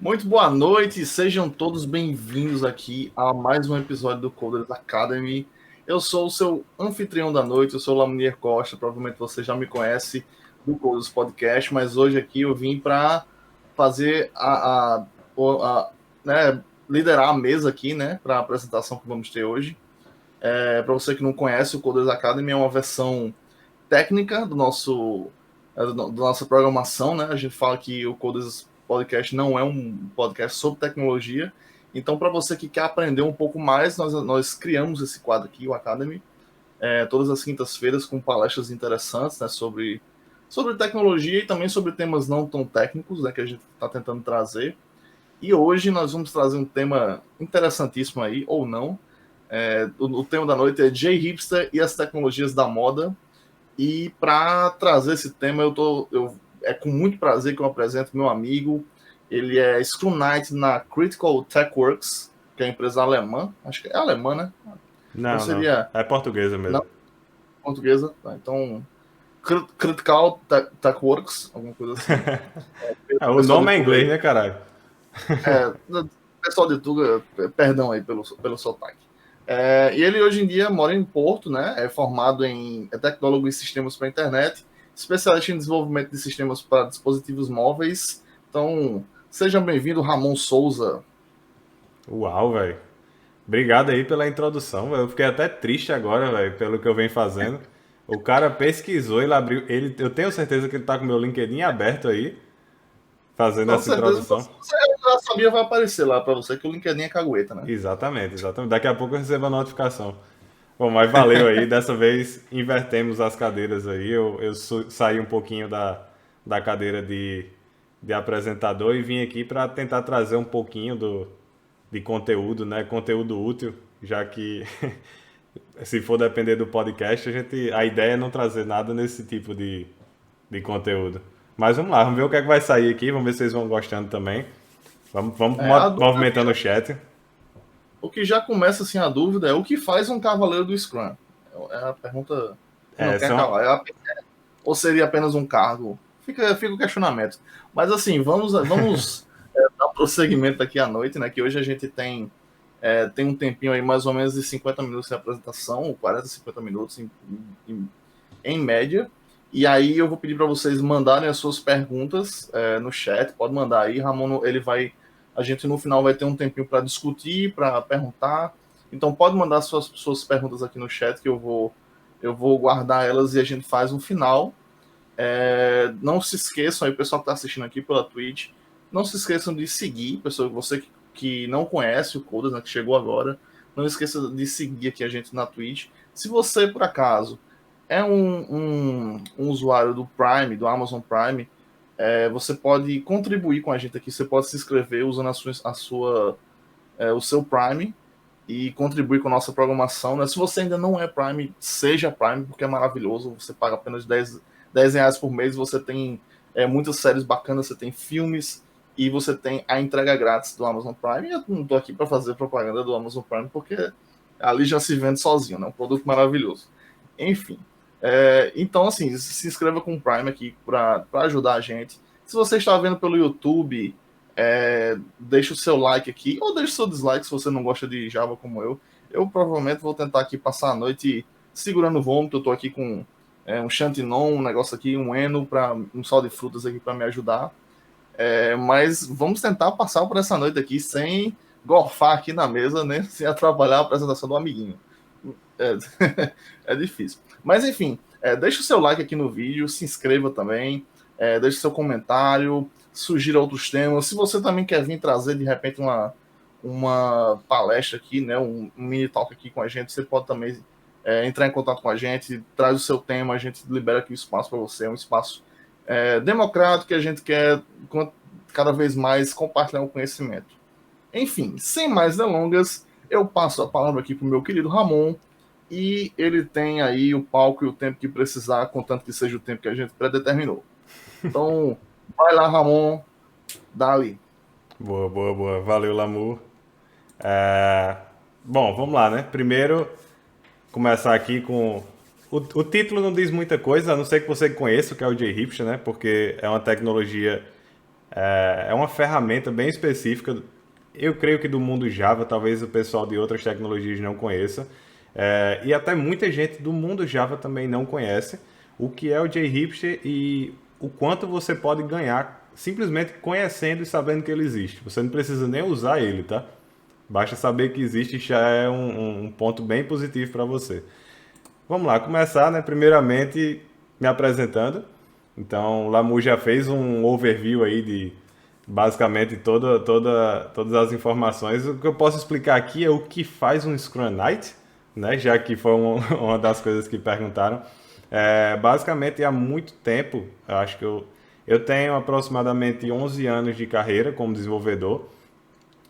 Muito boa noite, sejam todos bem-vindos aqui a mais um episódio do Coders Academy. Eu sou o seu anfitrião da noite, eu sou o Lamunier Costa, provavelmente você já me conhece do Coders Podcast, mas hoje aqui eu vim para fazer liderar a mesa aqui, né, para a apresentação que vamos ter hoje. Para você que não conhece, o Coders Academy é uma versão técnica da nossa programação, né? A gente fala que o Coders Podcast não é um podcast sobre tecnologia. Então, para você que quer aprender um pouco mais, nós criamos esse quadro aqui, o Academy, todas as quintas-feiras com palestras interessantes, né, sobre tecnologia e também sobre temas não tão técnicos, né, que a gente está tentando trazer. E hoje nós vamos trazer um tema interessantíssimo aí, ou não. O tema da noite é J-Hipster e as tecnologias da moda. E para trazer esse tema, é com muito prazer que eu apresento meu amigo. Ele é Scrum Knight na Critical Tech Works, que é a empresa alemã. Acho que é alemã, né? Ou Não. seria. É portuguesa Não, mesmo. portuguesa. Tá, então, Critical Tech Works, alguma coisa assim. O Pessoal de nome é Tuga inglês, aí. né, caralho? É, pessoal de Tuga, perdão aí pelo sotaque. E ele hoje em dia mora em Porto, né? É formado é tecnólogo em sistemas para internet, especialista em desenvolvimento de sistemas para dispositivos móveis. Então, seja bem-vindo, Ramon Souza. Uau, velho. Obrigado aí pela introdução, velho. Eu fiquei até triste agora, velho, pelo que eu venho fazendo. O cara pesquisou, ele abriu. Eu tenho certeza que ele tá com o meu LinkedIn aberto aí, fazendo Com essa certeza introdução. você já sabia, vai aparecer lá para você que o LinkedIn é cagueta, né? Exatamente, exatamente. Daqui a pouco eu recebo a notificação. Bom, mas valeu aí. Dessa vez invertemos as cadeiras aí. Eu saí um pouquinho da cadeira de apresentador e vim aqui para tentar trazer um pouquinho de conteúdo, né? Conteúdo útil, já que se for depender do podcast, a ideia é não trazer nada nesse tipo de conteúdo. Mas vamos lá, vamos ver o que é que vai sair aqui, vamos ver se vocês vão gostando também. Vamos A dúvida, movimentando o chat. o que já começa assim a dúvida é o que faz um cavaleiro do Scrum? É a pergunta que não É, quer calar. Ou seria apenas um cargo? Fica o questionamento. Mas assim, vamos dar prosseguimento aqui à noite, né? Que hoje a gente tem um tempinho aí, mais ou menos de 50 minutos de apresentação, 40, 50 minutos em média. E aí eu vou pedir para vocês mandarem as suas perguntas no chat. Pode mandar aí, Ramon, ele vai. A gente no final vai ter um tempinho para discutir, para perguntar. Então pode mandar suas perguntas aqui no chat que eu vou guardar elas e a gente faz um final. Não se esqueçam aí, o pessoal que está assistindo aqui pela Twitch, não se esqueçam de seguir, pessoal, você que não conhece o Codas, né, que chegou agora, não esqueça de seguir aqui a gente na Twitch. Se você, por acaso, é um usuário do Prime, do Amazon Prime, você pode contribuir com a gente aqui, você pode se inscrever usando o seu Prime e contribuir com a nossa programação. Né? Se você ainda não é Prime, seja Prime, porque é maravilhoso. Você paga apenas R$ 10 por mês, você tem muitas séries bacanas, você tem filmes e você tem a entrega grátis do Amazon Prime. Eu não estou aqui para fazer propaganda do Amazon Prime, porque ali já se vende sozinho, né? Um produto maravilhoso. Enfim. Então, assim, se inscreva com o Prime aqui para ajudar a gente. Se você está vendo pelo YouTube, deixa o seu like aqui, ou deixa o seu dislike se você não gosta de Java como eu. Eu provavelmente vou tentar aqui passar a noite segurando o vômito. Eu estou aqui com um Chantinon, um negócio aqui, um Eno, um sal de frutas aqui para me ajudar. Mas vamos tentar passar por essa noite aqui sem gorfar aqui na mesa, né? Sem atrapalhar a apresentação do amiguinho. É, é difícil. Mas enfim, deixa o seu like aqui no vídeo, se inscreva também, deixe seu comentário, sugira outros temas. Se você também quer vir trazer de repente uma palestra aqui, né, um mini talk aqui com a gente, você pode também entrar em contato com a gente, traz o seu tema, a gente libera aqui o espaço para você, é um espaço democrático que a gente quer cada vez mais compartilhar o conhecimento. Enfim, sem mais delongas, eu passo a palavra aqui para o meu querido Ramon, e ele tem aí o palco e o tempo que precisar, contanto que seja o tempo que a gente predeterminou. Então, vai lá, Ramon, dali. Boa, boa, boa. Valeu, Lamu. Bom, vamos lá, né? Primeiro, começar aqui com. O título não diz muita coisa, a não ser que você conheça o que é o J-Hipster, né? Porque é uma tecnologia É uma ferramenta bem específica, eu creio que do mundo Java, talvez o pessoal de outras tecnologias não conheça, e até muita gente do mundo Java também não conhece o que é o JHipster e o quanto você pode ganhar simplesmente conhecendo e sabendo que ele existe. Você não precisa nem usar ele, tá? Basta saber que existe, já é um ponto bem positivo para você. Vamos lá, começar, né? Primeiramente, me apresentando. Então, o Lamu já fez um overview aí de basicamente todas as informações. O que eu posso explicar aqui é o que faz um Scrum Knight, né? Já que foi uma das coisas que perguntaram. Basicamente, há muito tempo, eu acho que eu tenho aproximadamente 11 anos de carreira como desenvolvedor.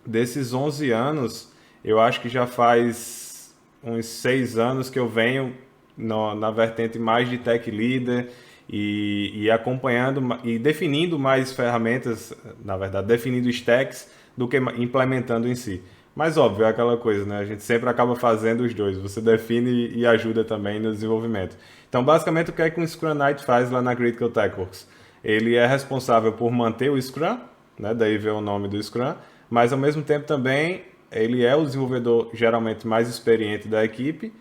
Desses 11 anos, eu acho que já faz uns 6 anos que eu venho na vertente mais de tech leader e acompanhando e definindo mais ferramentas, na verdade, definindo stacks do que implementando em si. Mas óbvio, é aquela coisa, né? A gente sempre acaba fazendo os dois. Você define e ajuda também no desenvolvimento. Então, basicamente, o que é que um Scrum Knight faz lá na Critical TechWorks? Ele é responsável por manter o Scrum, né? Daí vem o nome do Scrum, mas ao mesmo tempo também ele é o desenvolvedor geralmente mais experiente da equipe,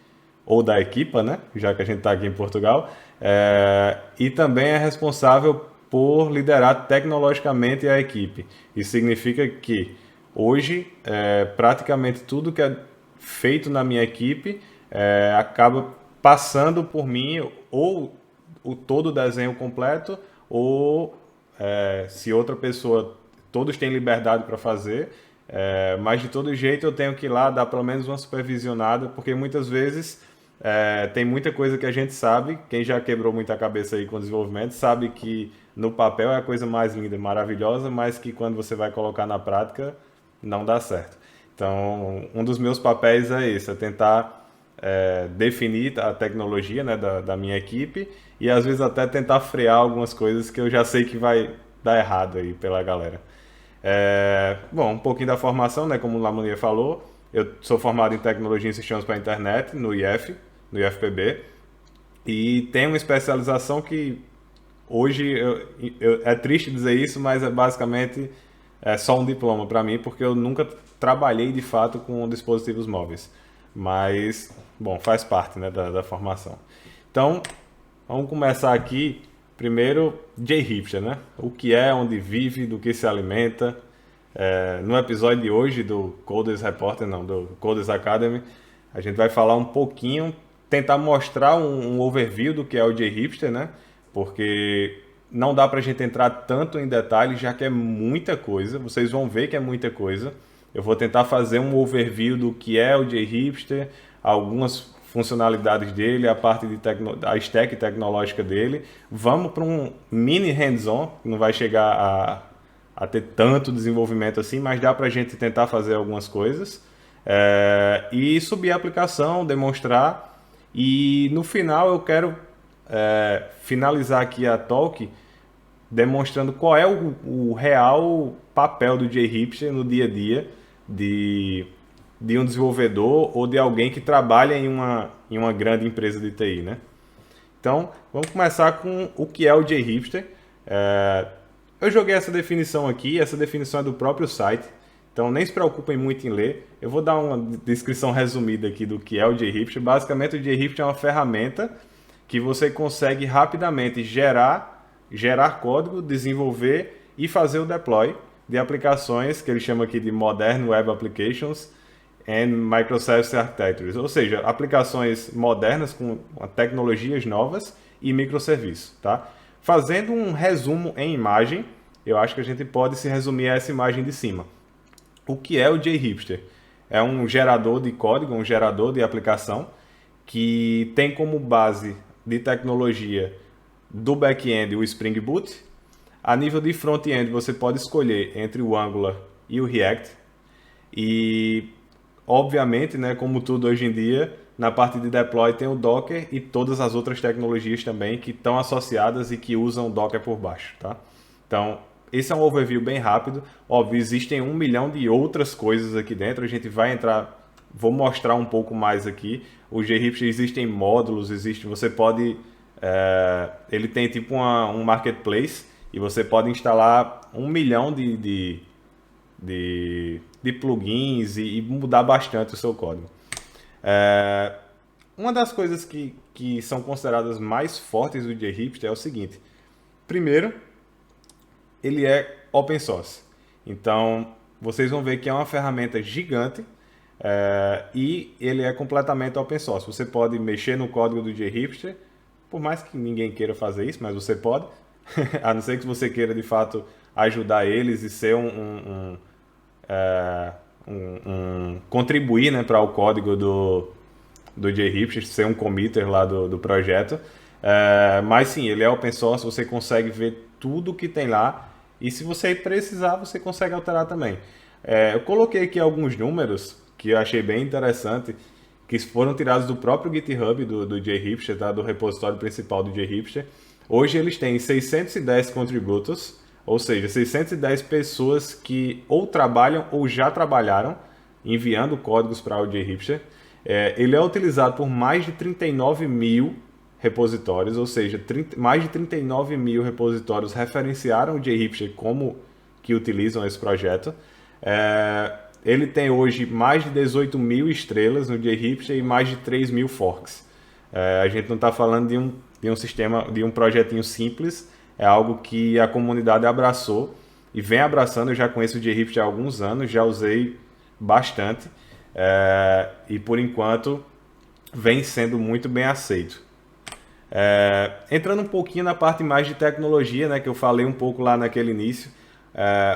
ou da equipa, né? Já que a gente está aqui em Portugal, e também é responsável por liderar tecnologicamente a equipe. Isso significa que hoje praticamente tudo que é feito na minha equipe acaba passando por mim, ou todo o desenho completo, ou se outra pessoa, todos têm liberdade para fazer, mas de todo jeito eu tenho que ir lá dar pelo menos uma supervisionada, porque muitas vezes tem muita coisa que a gente sabe, quem já quebrou muita cabeça aí com o desenvolvimento, sabe que no papel é a coisa mais linda, maravilhosa, mas que quando você vai colocar na prática, não dá certo. Então, um dos meus papéis é esse, é tentar definir a tecnologia, né, da minha equipe e às vezes até tentar frear algumas coisas que eu já sei que vai dar errado aí pela galera. Bom, um pouquinho da formação, né, como o Lamonier falou, eu sou formado em Tecnologia em Sistemas para a Internet, no IF, no IFPB, e tenho uma especialização que hoje é triste dizer isso, mas basicamente só um diploma para mim, porque eu nunca trabalhei de fato com dispositivos móveis. Mas, bom, faz parte, né, da formação. Então, vamos começar aqui. Primeiro, JHipster, né? O que é, onde vive, do que se alimenta. No episódio de hoje do Coders Reporter, não, do Coders Academy, a gente vai falar um pouquinho, tentar mostrar um overview do que é o JHipster, né? Porque não dá pra gente entrar tanto em detalhes, já que é muita coisa. Vocês vão ver que é muita coisa. Eu vou tentar fazer um overview do que é o JHipster, algumas funcionalidades dele, a parte de a stack tecnológica dele. Vamos para um mini hands-on, não vai chegar a ter tanto desenvolvimento assim, mas dá para a gente tentar fazer algumas coisas. E subir a aplicação, demonstrar. E no final eu quero finalizar aqui a talk demonstrando qual é o real papel do JHipster no dia a dia de um desenvolvedor ou de alguém que trabalha em uma grande empresa de TI, né? Então, vamos começar com o que é o JHipster. Eu joguei essa definição aqui, essa definição é do próprio site, então nem se preocupem muito em ler. Eu vou dar uma descrição resumida aqui do que é o JHipster. Basicamente, o JHipster é uma ferramenta que você consegue rapidamente gerar código, desenvolver e fazer o deploy de aplicações que ele chama aqui de Modern Web Applications and Microservice Architectures, ou seja, aplicações modernas com tecnologias novas e microserviços, tá? Fazendo um resumo em imagem, eu acho que a gente pode se resumir a essa imagem de cima. O que é o JHipster? É um gerador de código, um gerador de aplicação que tem como base de tecnologia do back-end o Spring Boot. A nível de front-end você pode escolher entre o Angular e o React. E obviamente, né, como tudo hoje em dia, na parte de deploy tem o Docker e todas as outras tecnologias também que estão associadas e que usam o Docker por baixo, tá? Então, esse é um overview bem rápido. Óbvio, existem 1 milhão de outras coisas aqui dentro. A gente vai entrar, vou mostrar um pouco mais aqui. O JHipster existem módulos, você pode... ele tem tipo um marketplace e você pode instalar 1 milhão de plugins e mudar bastante o seu código. Uma das coisas que são consideradas mais fortes do JHipster é o seguinte. Primeiro, ele é open source. Então, vocês vão ver que é uma ferramenta gigante e ele é completamente open source. Você pode mexer no código do JHipster, por mais que ninguém queira fazer isso, mas você pode. A não ser que você queira, de fato, ajudar eles e ser contribuir, né, para o código do JHipster, ser um committer lá do projeto. Mas sim, ele é open source, você consegue ver tudo que tem lá e se você precisar, você consegue alterar também. Eu coloquei aqui alguns números que eu achei bem interessante, que foram tirados do próprio GitHub do JHipster, tá? Do repositório principal do JHipster. Hoje eles têm 610 contributors, ou seja, 610 pessoas que ou trabalham ou já trabalharam enviando códigos para o JHipster. Ele é utilizado por mais de 39 mil repositórios, ou seja, mais de 39 mil repositórios referenciaram o JHipster como que utilizam esse projeto. Ele tem hoje mais de 18 mil estrelas no JHipster e mais de 3 mil forks. A gente não está falando de um sistema, de um projetinho simples, é algo que a comunidade abraçou e vem abraçando. Eu já conheço o JHipster há alguns anos, já usei bastante e por enquanto vem sendo muito bem aceito. Entrando um pouquinho na parte mais de tecnologia, né, que eu falei um pouco lá naquele início,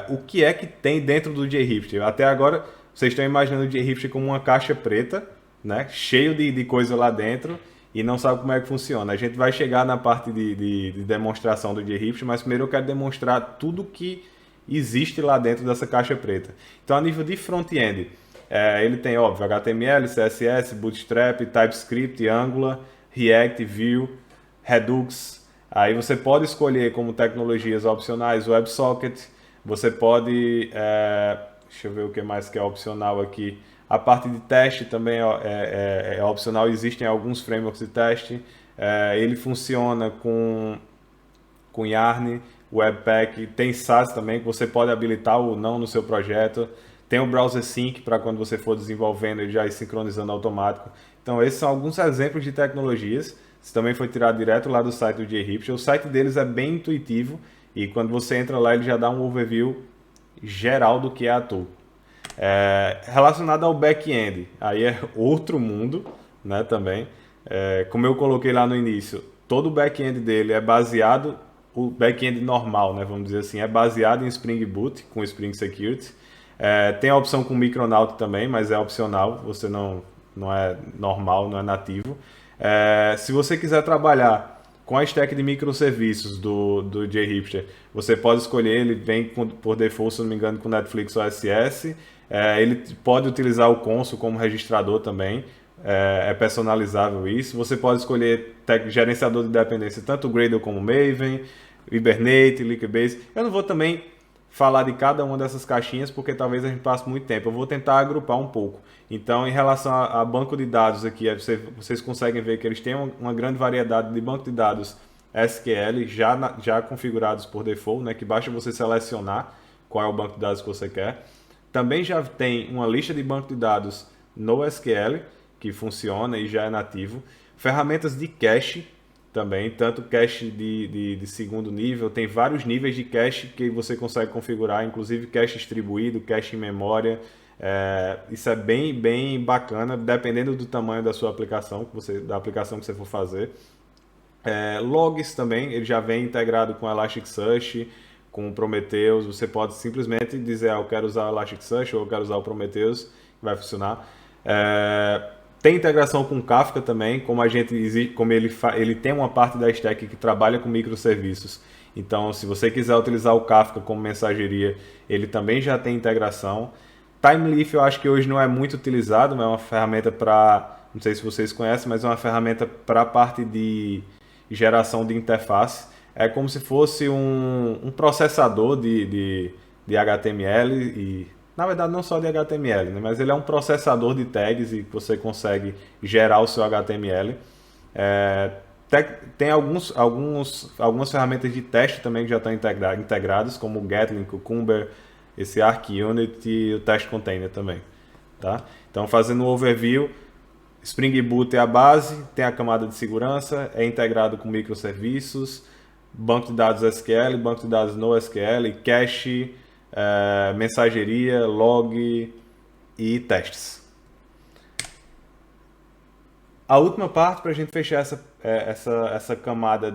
o que é que tem dentro do JHipster? Até agora vocês estão imaginando o JHipster como uma caixa preta, né, cheio de coisa lá dentro e não sabe como é que funciona. A gente vai chegar na parte de demonstração do JHipster, mas primeiro eu quero demonstrar tudo que existe lá dentro dessa caixa preta. Então, a nível de front-end, ele tem, óbvio, HTML, CSS, Bootstrap, TypeScript, Angular, React, Vue, Redux. Aí você pode escolher como tecnologias opcionais WebSocket. Você pode, deixa eu ver o que mais que é opcional aqui. A parte de teste também é opcional, existem alguns frameworks de teste. Ele funciona com Yarn, Webpack, tem SaaS também, que você pode habilitar ou não no seu projeto. Tem o Browser Sync para quando você for desenvolvendo ele já ir sincronizando automático. Então esses são alguns exemplos de tecnologias. Isso também foi tirado direto lá do site do JHipster. O site deles é bem intuitivo e quando você entra lá ele já dá um overview geral do que é a tool. Relacionado ao back-end, aí é outro mundo, né, também. Como eu coloquei lá no início, todo o back-end dele é baseado, o back-end normal, né, vamos dizer assim, é baseado em Spring Boot, com Spring Security. Tem a opção com Micronaut também, mas é opcional, você não é normal, não é nativo. Se você quiser trabalhar com a stack de microserviços do JHipster, você pode escolher, ele vem por default, se não me engano, com Netflix OSS. Ele pode utilizar o Consul como registrador também, é personalizável isso. Você pode escolher gerenciador de dependência, tanto o Gradle como o Maven, Hibernate, Liquibase. Eu não vou também falar de cada uma dessas caixinhas, porque talvez a gente passe muito tempo. Eu vou tentar agrupar um pouco. Então, em relação a banco de dados aqui, vocês conseguem ver que eles têm uma grande variedade de banco de dados SQL já configurados por default, né, que basta você selecionar qual é o banco de dados que você quer. Também já tem uma lista de banco de dados no SQL, que funciona e já é nativo. Ferramentas de cache também, tanto cache de segundo nível, tem vários níveis de cache que você consegue configurar, inclusive cache distribuído, cache em memória. Isso é bem bacana, dependendo do tamanho da sua aplicação, da aplicação que você for fazer. Logs também, ele já vem integrado com Elasticsearch, com o Prometheus. Você pode simplesmente dizer, eu quero usar o Elasticsearch ou eu quero usar o Prometheus, que vai funcionar. Tem integração com Kafka também, como ele tem uma parte da stack que trabalha com microserviços. Então, se você quiser utilizar o Kafka como mensageria, ele também já tem integração. Timeleaf eu acho que hoje não é muito utilizado, mas é uma ferramenta para, não sei se vocês conhecem, mas é uma ferramenta para a parte de geração de interface. É como se fosse um processador de HTML e, na verdade, não só de HTML, né? Mas ele é um processador de tags e você consegue gerar o seu HTML. Tem algumas ferramentas de teste também que já estão integradas, como o Gatling, Cucumber, esse Arc Unit e o Test Container também. Tá? Então, fazendo um overview, Spring Boot é a base, tem a camada de segurança, é integrado com microserviços, banco de dados SQL, banco de dados NoSQL, cache, mensageria, log e testes. A última parte, para a gente fechar essa camada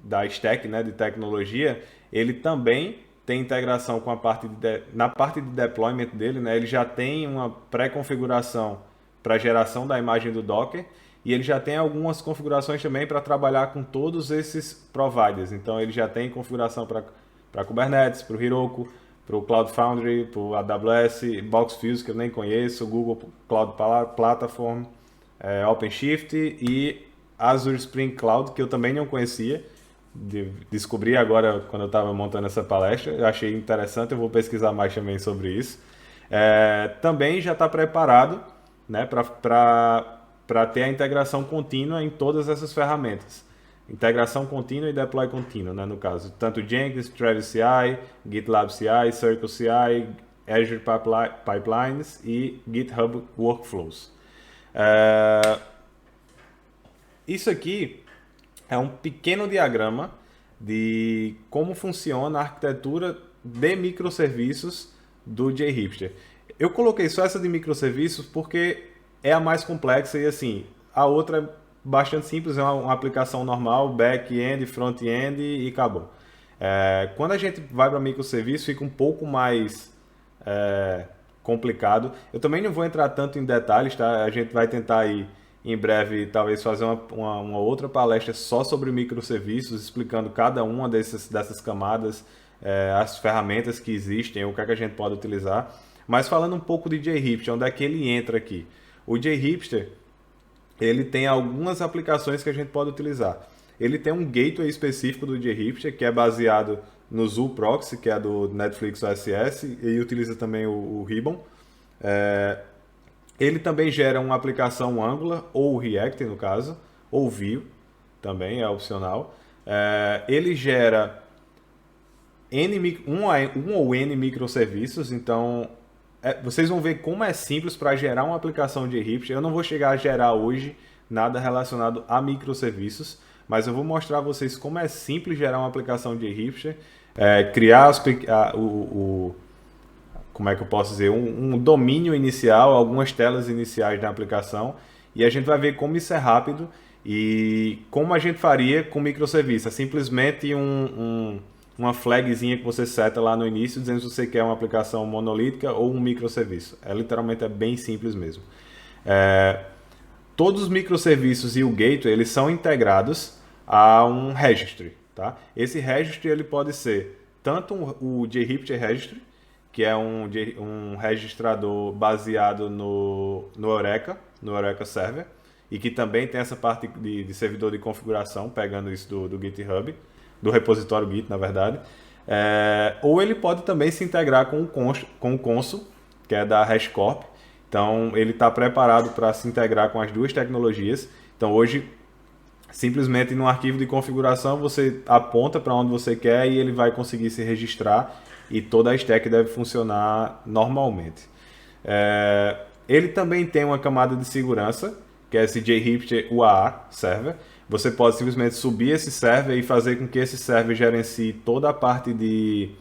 da stack, né, de tecnologia, ele também tem integração com na parte de deployment dele, né, ele já tem uma pré-configuração para geração da imagem do Docker e ele já tem algumas configurações também para trabalhar com todos esses providers. Então ele já tem configuração para Kubernetes, para o Heroku, para o Cloud Foundry, para o AWS, Boxfuse, que eu nem conheço, Google Cloud Platform, OpenShift e Azure Spring Cloud, que eu também não conhecia. Descobri agora quando eu estava montando essa palestra, eu achei interessante, eu vou pesquisar mais também sobre isso. Também já está preparado, né, para ter a integração contínua em todas essas ferramentas. Integração contínua e deploy contínuo, né, no caso. Tanto Jenkins, Travis CI, GitLab CI, Circle CI, Azure Pipelines e GitHub Workflows. Isso aqui é um pequeno diagrama de como funciona a arquitetura de microserviços do JHipster. Eu coloquei só essa de microserviços porque é a mais complexa e assim, a outra é bastante simples, é uma aplicação normal, back-end, front-end e acabou. Quando a gente vai para microserviço fica um pouco mais complicado. Eu também não vou entrar tanto em detalhes, tá? A gente vai tentar aí em breve talvez fazer uma outra palestra só sobre microserviços, explicando cada uma dessas camadas, as ferramentas que existem, o que é que a gente pode utilizar. Mas falando um pouco de JHipster, onde é que ele entra aqui? O JHipster, ele tem algumas aplicações que a gente pode utilizar. Ele tem um gateway específico do JHipster, que é baseado no Zoo Proxy, que é do Netflix OSS, e utiliza também o Ribbon. Ele também gera uma aplicação Angular, ou React no caso, ou Vue, também é opcional. Ele gera um ou N microserviços, então vocês vão ver como é simples para gerar uma aplicação de JHipster. Eu não vou chegar a gerar hoje nada relacionado a microserviços, mas eu vou mostrar a vocês como é simples gerar uma aplicação de JHipster, criar como é que eu posso dizer, um domínio inicial, algumas telas iniciais da aplicação, e a gente vai ver como isso é rápido e como a gente faria com microserviço. É simplesmente uma flagzinha que você seta lá no início, dizendo se você quer uma aplicação monolítica ou um microserviço. Literalmente é bem simples mesmo. Todos os microserviços e o gateway, eles são integrados a um registry. Tá? Esse registry ele pode ser tanto o JHipster Registry, que é um registrador baseado no Eureka Server, e que também tem essa parte de servidor de configuração, pegando isso do GitHub, do repositório Git, na verdade. Ou ele pode também se integrar com o Consul, que é da HashiCorp. Então, ele está preparado para se integrar com as duas tecnologias. Então, hoje, simplesmente no arquivo de configuração, você aponta para onde você quer e ele vai conseguir se registrar e toda a stack deve funcionar normalmente. Ele também tem uma camada de segurança, que é esse JHipster UAA Server. Você pode simplesmente subir esse server e fazer com que esse server gerencie toda a parte de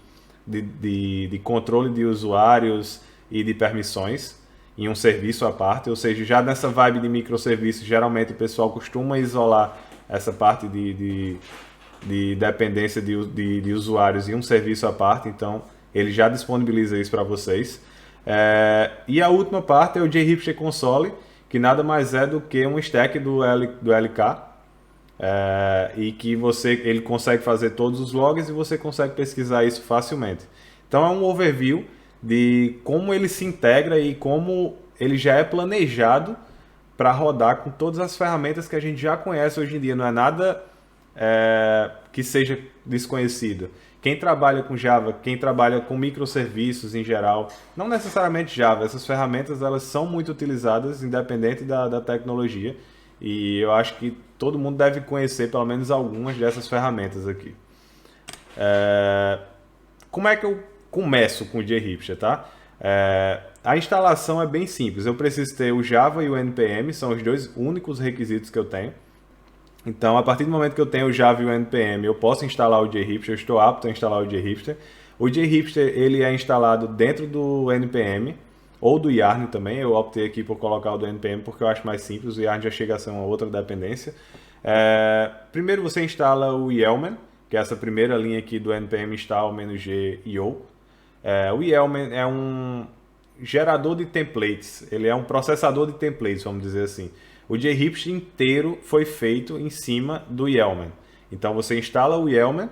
controle de usuários e de permissões em um serviço à parte. Ou seja, já nessa vibe de microserviços, geralmente o pessoal costuma isolar essa parte de dependência de usuários em um serviço à parte, então ele já disponibiliza isso para vocês. E a última parte é o JHipster Console, que nada mais é do que um stack do LK, e que ele consegue fazer todos os logs e você consegue pesquisar isso facilmente. Então é um overview de como ele se integra e como ele já é planejado para rodar com todas as ferramentas que a gente já conhece hoje em dia. Não é nada que seja desconhecido. Quem trabalha com Java, quem trabalha com microserviços em geral, não necessariamente Java, essas ferramentas elas são muito utilizadas independente da tecnologia e eu acho que todo mundo deve conhecer pelo menos algumas dessas ferramentas aqui. Como é que eu começo com o JHipster, tá? A instalação é bem simples. Eu preciso ter o Java e o NPM, são os dois únicos requisitos que eu tenho. Então, a partir do momento que eu tenho o Java e o NPM, eu posso instalar o JHipster, eu estou apto a instalar o JHipster. O JHipster ele é instalado dentro do NPM ou do Yarn também. Eu optei aqui por colocar o do NPM porque eu acho mais simples. O Yarn já chega a ser uma outra dependência. Primeiro você instala o Yeoman, que é essa primeira linha aqui do npm install-g io. O Yeoman é um gerador de templates, ele é um processador de templates, vamos dizer assim. O JHipster inteiro foi feito em cima do Yeoman. Então você instala o Yeoman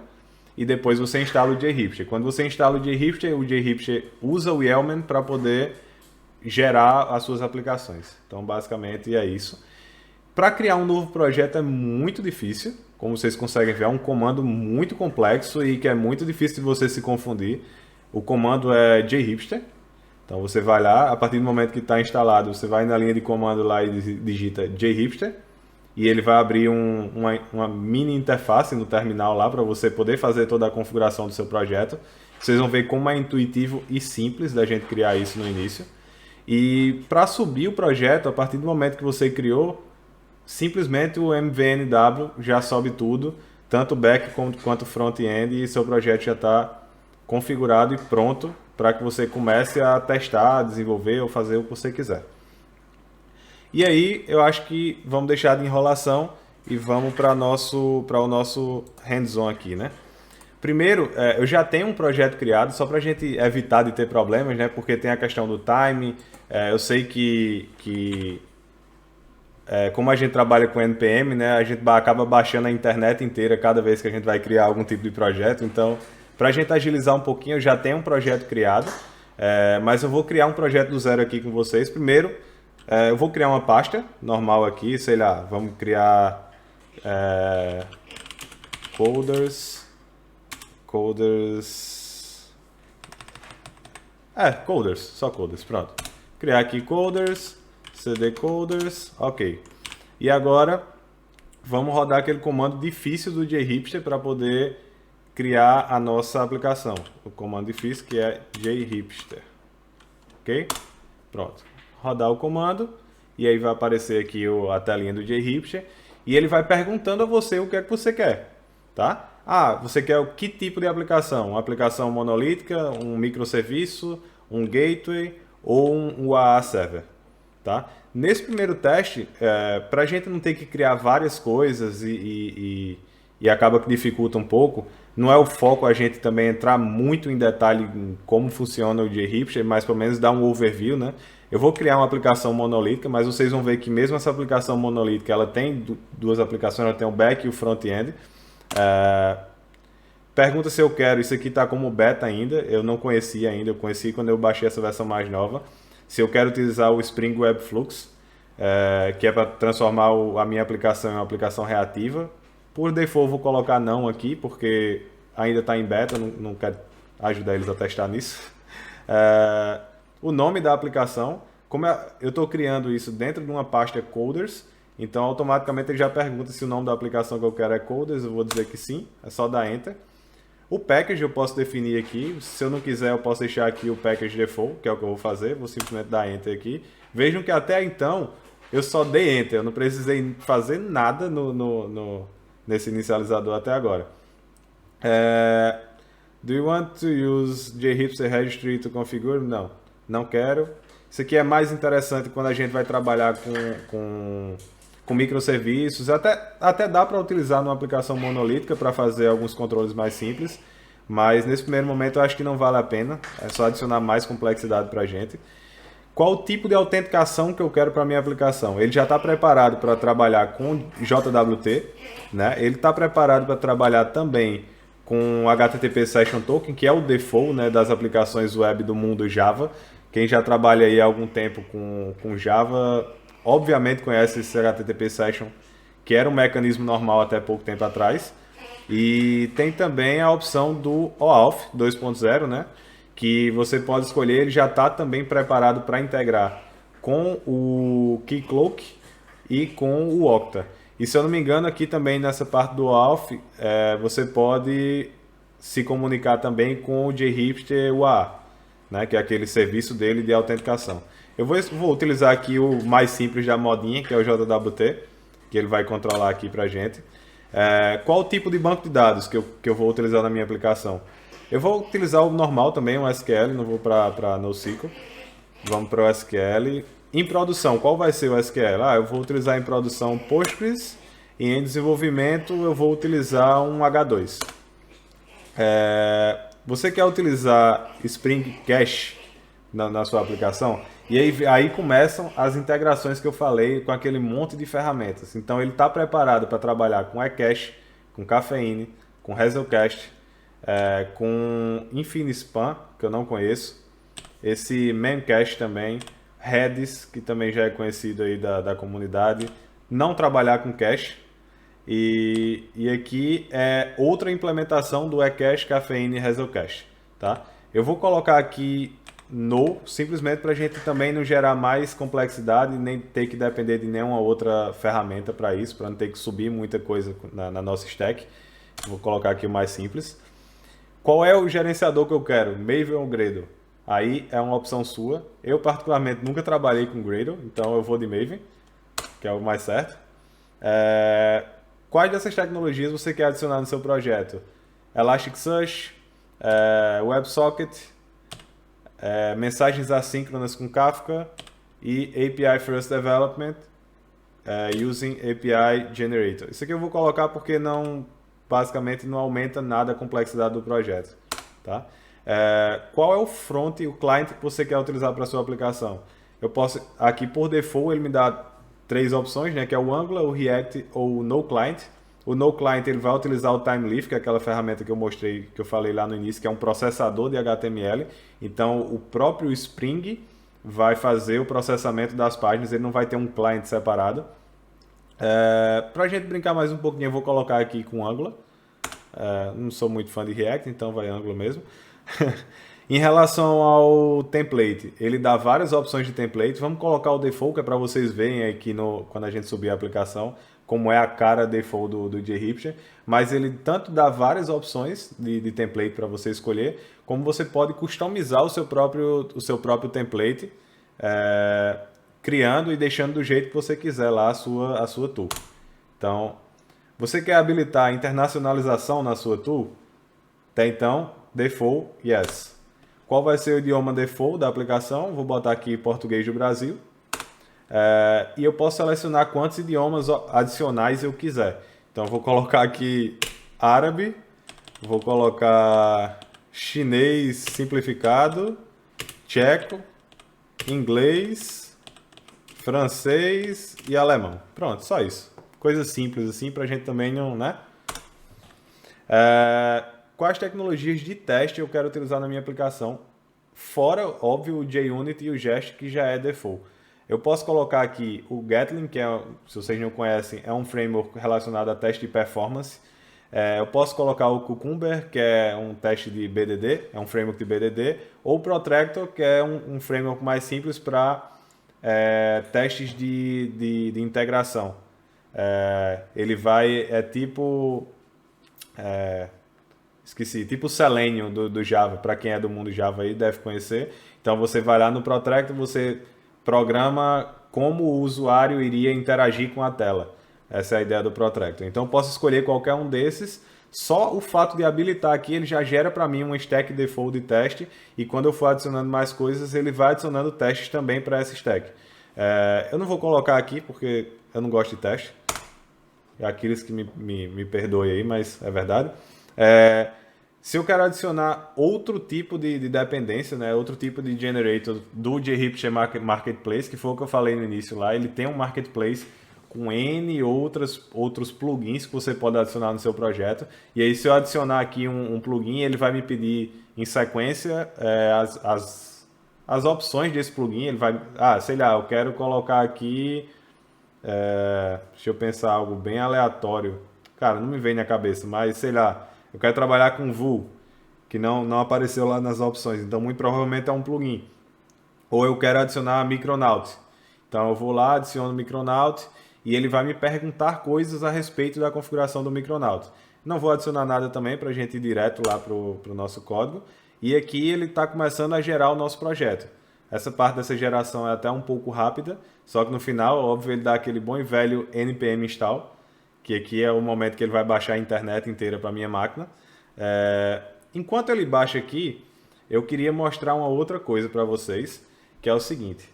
e depois você instala o JHipster. Quando você instala o JHipster usa o Yeoman para poder gerar as suas aplicações. Então basicamente é isso. Para criar um novo projeto é muito difícil, como vocês conseguem ver, é um comando muito complexo e que é muito difícil de você se confundir. O comando é JHipster. Então você vai lá, a partir do momento que está instalado, você vai na linha de comando lá e digita JHipster e ele vai abrir uma mini interface no terminal lá para você poder fazer toda a configuração do seu projeto. Vocês vão ver como é intuitivo e simples da gente criar isso no início. E para subir o projeto, a partir do momento que você criou, simplesmente o MVNW já sobe tudo, tanto back quanto front-end, e seu projeto já está configurado e pronto para que você comece a testar, desenvolver ou fazer o que você quiser. E aí, eu acho que vamos deixar de enrolação e vamos para o nosso hands-on aqui, né? Primeiro, eu já tenho um projeto criado, só para a gente evitar de ter problemas, né? Porque tem a questão do time. Eu sei que como a gente trabalha com NPM, né? A gente acaba baixando a internet inteira cada vez que a gente vai criar algum tipo de projeto. Então, para a gente agilizar um pouquinho, eu já tenho um projeto criado, mas eu vou criar um projeto do zero aqui com vocês. Primeiro, eu vou criar uma pasta normal aqui, sei lá, vamos criar coders, só coders, pronto. Criar aqui coders, cd coders, ok. E agora, vamos rodar aquele comando difícil do JHipster para poder criar a nossa aplicação. O comando difícil que é JHipster. Ok? Pronto. Rodar o comando e aí vai aparecer aqui a telinha do JHipster e ele vai perguntando a você o que é que você quer, tá? Você quer que tipo de aplicação? Uma aplicação monolítica, um microserviço, um gateway ou um UAA server, tá? Nesse primeiro teste, para a gente não ter que criar várias coisas e acaba que dificulta um pouco, não é o foco a gente também entrar muito em detalhe em como funciona o JHipster, mas pelo menos dar um overview, né? Eu vou criar uma aplicação monolítica, mas vocês vão ver que mesmo essa aplicação monolítica, ela tem duas aplicações, ela tem o back e o front-end. Pergunta se eu quero, isso aqui está como beta ainda, eu não conhecia ainda, eu conheci quando eu baixei essa versão mais nova. Se eu quero utilizar o Spring Web Flux, que é para transformar a minha aplicação em uma aplicação reativa. Por default vou colocar não aqui, porque ainda está em beta, não quero ajudar eles a testar nisso. O nome da aplicação, como eu estou criando isso dentro de uma pasta coders, então automaticamente ele já pergunta se o nome da aplicação que eu quero é coders, eu vou dizer que sim, é só dar enter. O package eu posso definir aqui, se eu não quiser eu posso deixar aqui o package default, que é o que eu vou fazer, vou simplesmente dar enter aqui. Vejam que até então eu só dei enter, eu não precisei fazer nada nesse inicializador até agora. Do you want to use JHipster Registry to configure? Não quero. Isso aqui é mais interessante quando a gente vai trabalhar com microserviços. Até dá para utilizar numa aplicação monolítica para fazer alguns controles mais simples, mas nesse primeiro momento eu acho que não vale a pena. É só adicionar mais complexidade para a gente. Qual o tipo de autenticação que eu quero para a minha aplicação? Ele já está preparado para trabalhar com JWT, né? Ele está preparado para trabalhar também com HTTP Session Token, que é o default, né, das aplicações web do mundo Java. Quem já trabalha aí há algum tempo com Java, obviamente conhece esse HTTP Session, que era um mecanismo normal até pouco tempo atrás. E tem também a opção do OAuth 2.0, né, que você pode escolher, ele já está também preparado para integrar com o Keycloak e com o Okta. E se eu não me engano, aqui também nessa parte do Alf, você pode se comunicar também com o JHipster UA, né, que é aquele serviço dele de autenticação. Eu vou utilizar aqui o mais simples da modinha, que é o JWT, que ele vai controlar aqui para a gente. Qual o tipo de banco de dados que eu vou utilizar na minha aplicação? Eu vou utilizar o normal também, um SQL, não vou para NoSQL. Vamos para o SQL. Em produção, qual vai ser o SQL? Eu vou utilizar em produção Postgres e em desenvolvimento eu vou utilizar um H2. Você quer utilizar Spring Cache na sua aplicação? E aí começam as integrações que eu falei com aquele monte de ferramentas. Então ele está preparado para trabalhar com eCache, com Caffeine, com Hazelcast, com Infinispan, que eu não conheço, esse Memcache também, Redis, que também já é conhecido aí da comunidade, não trabalhar com cache. E aqui é outra implementação do eCache, Caffeine e Hazelcache, tá? Eu vou colocar aqui no, simplesmente para a gente também não gerar mais complexidade, nem ter que depender de nenhuma outra ferramenta para isso, para não ter que subir muita coisa na nossa stack. Vou colocar aqui o mais simples. Qual é o gerenciador que eu quero? Maven ou Gradle? Aí é uma opção sua. Eu particularmente nunca trabalhei com Gradle, então eu vou de Maven, que é o mais certo. Quais dessas tecnologias você quer adicionar no seu projeto? Elasticsearch, WebSocket, mensagens assíncronas com Kafka e API First Development using API Generator. Isso aqui eu vou colocar porque basicamente não aumenta nada a complexidade do projeto. Tá? Qual é o front e o client que você quer utilizar para a sua aplicação? Eu posso, aqui por default, ele me dá 3 opções, né, que é o Angular, o React ou o NoClient. O NoClient ele vai utilizar o TimeLeaf, que é aquela ferramenta que eu mostrei, que eu falei lá no início, que é um processador de HTML. Então, o próprio Spring vai fazer o processamento das páginas, ele não vai ter um client separado. Para a gente brincar mais um pouquinho, eu vou colocar aqui com Angular. Não sou muito fã de React, então vai Angular mesmo. Em relação ao template, ele dá várias opções de template. Vamos colocar o default, que é para vocês verem aqui quando a gente subir a aplicação, como é a cara default do JHipster. Mas ele tanto dá várias opções de template para você escolher, como você pode customizar o seu próprio template, criando e deixando do jeito que você quiser lá a sua tool. Então, você quer habilitar a internacionalização na sua tool? Até então, default, yes. Qual vai ser o idioma default da aplicação? Vou botar aqui português do Brasil. E eu posso selecionar quantos idiomas adicionais eu quiser. Então, eu vou colocar aqui árabe, vou colocar chinês simplificado, tcheco, inglês, francês e alemão. Pronto, só isso. Coisa simples assim, para a gente também não, né? Quais tecnologias de teste eu quero utilizar na minha aplicação? Fora, óbvio, o JUnit e o Jest, que já é default. Eu posso colocar aqui o Gatling, que se vocês não conhecem, é um framework relacionado a teste de performance. Eu posso colocar o Cucumber, que é um teste de BDD, é um framework de BDD. Ou o Protractor, que é um framework mais simples para testes de integração. Ele tipo... esqueci, tipo o Selenium do Java, para quem é do mundo Java aí deve conhecer. Então você vai lá no Protractor, você programa como o usuário iria interagir com a tela. Essa é a ideia do Protractor. Então eu posso escolher qualquer um desses. Só o fato de habilitar aqui, ele já gera para mim um stack default de teste, e quando eu for adicionando mais coisas, ele vai adicionando testes também para essa stack. Eu não vou colocar aqui porque eu não gosto de teste. É aqueles que me perdoem aí, mas é verdade. Se eu quero adicionar outro tipo de dependência, né, outro tipo de generator do JHipster Marketplace, que foi o que eu falei no início lá, ele tem um marketplace com N outros plugins que você pode adicionar no seu projeto. E aí, se eu adicionar aqui um plugin, ele vai me pedir em sequência as opções desse plugin. Ele vai, sei lá, eu quero colocar aqui, deixa eu pensar algo bem aleatório. Cara, não me vem na cabeça, mas sei lá, eu quero trabalhar com Vue, que não apareceu lá nas opções, então muito provavelmente é um plugin. Ou eu quero adicionar Micronaut. Então eu vou lá, adiciono Micronaut, e ele vai me perguntar coisas a respeito da configuração do Micronauts. Não vou adicionar nada também para a gente ir direto lá para o nosso código. E aqui ele está começando a gerar o nosso projeto. Essa parte dessa geração é até um pouco rápida, só que no final, óbvio, ele dá aquele bom e velho npm install, que aqui é o momento que ele vai baixar a internet inteira para a minha máquina. Enquanto ele baixa aqui, eu queria mostrar uma outra coisa para vocês, que é o seguinte.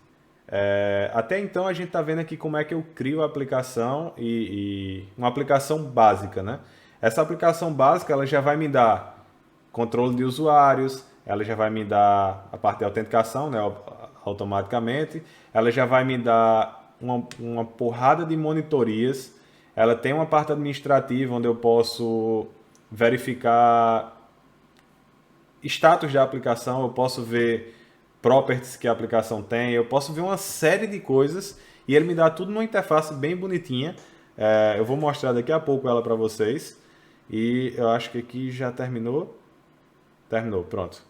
Até então a gente está vendo aqui como é que eu crio a aplicação e uma aplicação básica, né? Essa aplicação básica ela já vai me dar controle de usuários, ela já vai me dar a parte de autenticação, né, automaticamente, ela já vai me dar uma porrada de monitorias, ela tem uma parte administrativa onde eu posso verificar status da aplicação, eu posso ver properties que a aplicação tem, eu posso ver uma série de coisas e ele me dá tudo numa interface bem bonitinha. Eu vou mostrar daqui a pouco ela para vocês e eu acho que aqui já terminou. Terminou, pronto.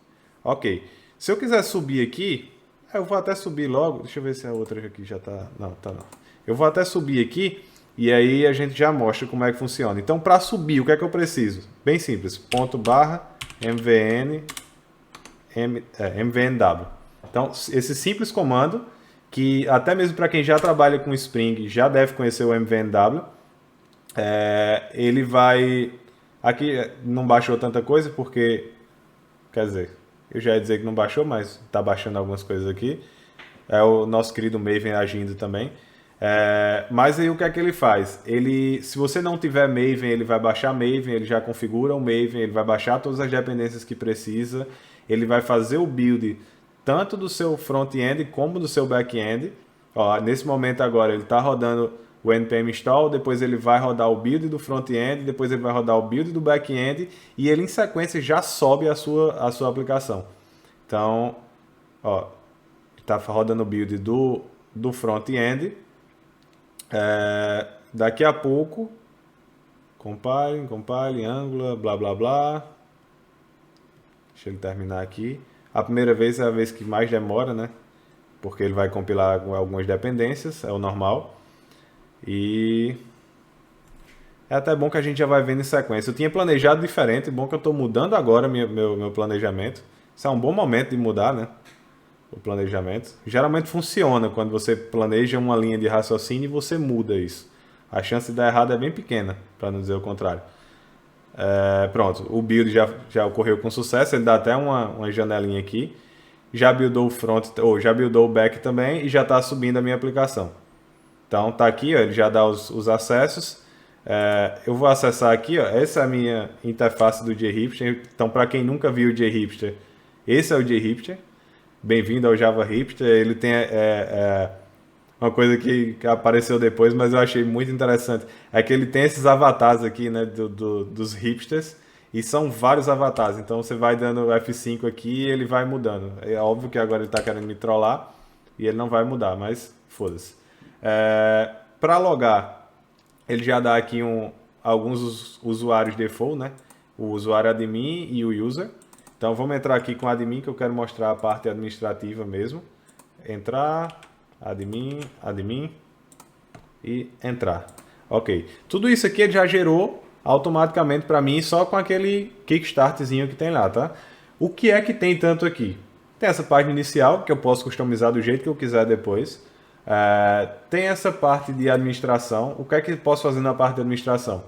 Ok. Se eu quiser subir aqui, eu vou até subir logo. Deixa eu ver se a outra aqui já tá. Não, tá não. Eu vou até subir aqui e aí a gente já mostra como é que funciona. Então, para subir, o que é que eu preciso? Bem simples. ./mvn_mvnw. Então, esse simples comando, que até mesmo para quem já trabalha com Spring já deve conhecer o mvnw, ele vai... Aqui não baixou tanta coisa porque... Quer dizer, eu já ia dizer que não baixou, mas está baixando algumas coisas aqui. É o nosso querido Maven agindo também. Mas aí o que é que ele faz? Se você não tiver Maven, ele vai baixar Maven, ele já configura o Maven, ele vai baixar todas as dependências que precisa, ele vai fazer o build tanto do seu front-end como do seu back-end. Nesse momento agora ele está rodando o npm install, depois ele vai rodar o build do front-end, depois ele vai rodar o build do back-end e ele em sequência já sobe a sua aplicação. Então, está rodando o build do front-end. Daqui a pouco, compile, Angular, blá blá blá. Deixa ele terminar aqui. A primeira vez é a vez que mais demora, né? Porque ele vai compilar algumas dependências, é o normal. E é até bom que a gente já vai vendo em sequência. Eu tinha planejado diferente, bom que eu estou mudando agora meu planejamento. Isso é um bom momento de mudar, né? O planejamento. Geralmente funciona quando você planeja uma linha de raciocínio e você muda isso. A chance de dar errado é bem pequena, para não dizer o contrário. Pronto, o build já ocorreu com sucesso, ele dá até uma janelinha aqui. Já buildou o front, ou já buildou o back também e já está subindo a minha aplicação. Então tá aqui, ele já dá os acessos. Eu vou acessar aqui, essa é a minha interface do JHipster. Então para quem nunca viu o JHipster, esse é o JHipster. Bem-vindo ao Java Hipster. Ele tem uma coisa que apareceu depois, mas eu achei muito interessante. É que ele tem esses avatares aqui, né, dos hipsters, e são vários avatares. Então você vai dando F5 aqui e ele vai mudando. É óbvio que agora ele está querendo me trollar e ele não vai mudar, mas foda-se. Para logar, ele já dá aqui alguns usuários default, né? O usuário admin e o user. Então vamos entrar aqui com admin, que eu quero mostrar a parte administrativa mesmo. Entrar, admin e entrar. Ok. Tudo isso aqui ele já gerou automaticamente para mim só com aquele kickstartzinho que tem lá, tá? O que é que tem tanto aqui? Tem essa página inicial que eu posso customizar do jeito que eu quiser depois. Tem essa parte de administração. O que é que eu posso fazer na parte de administração?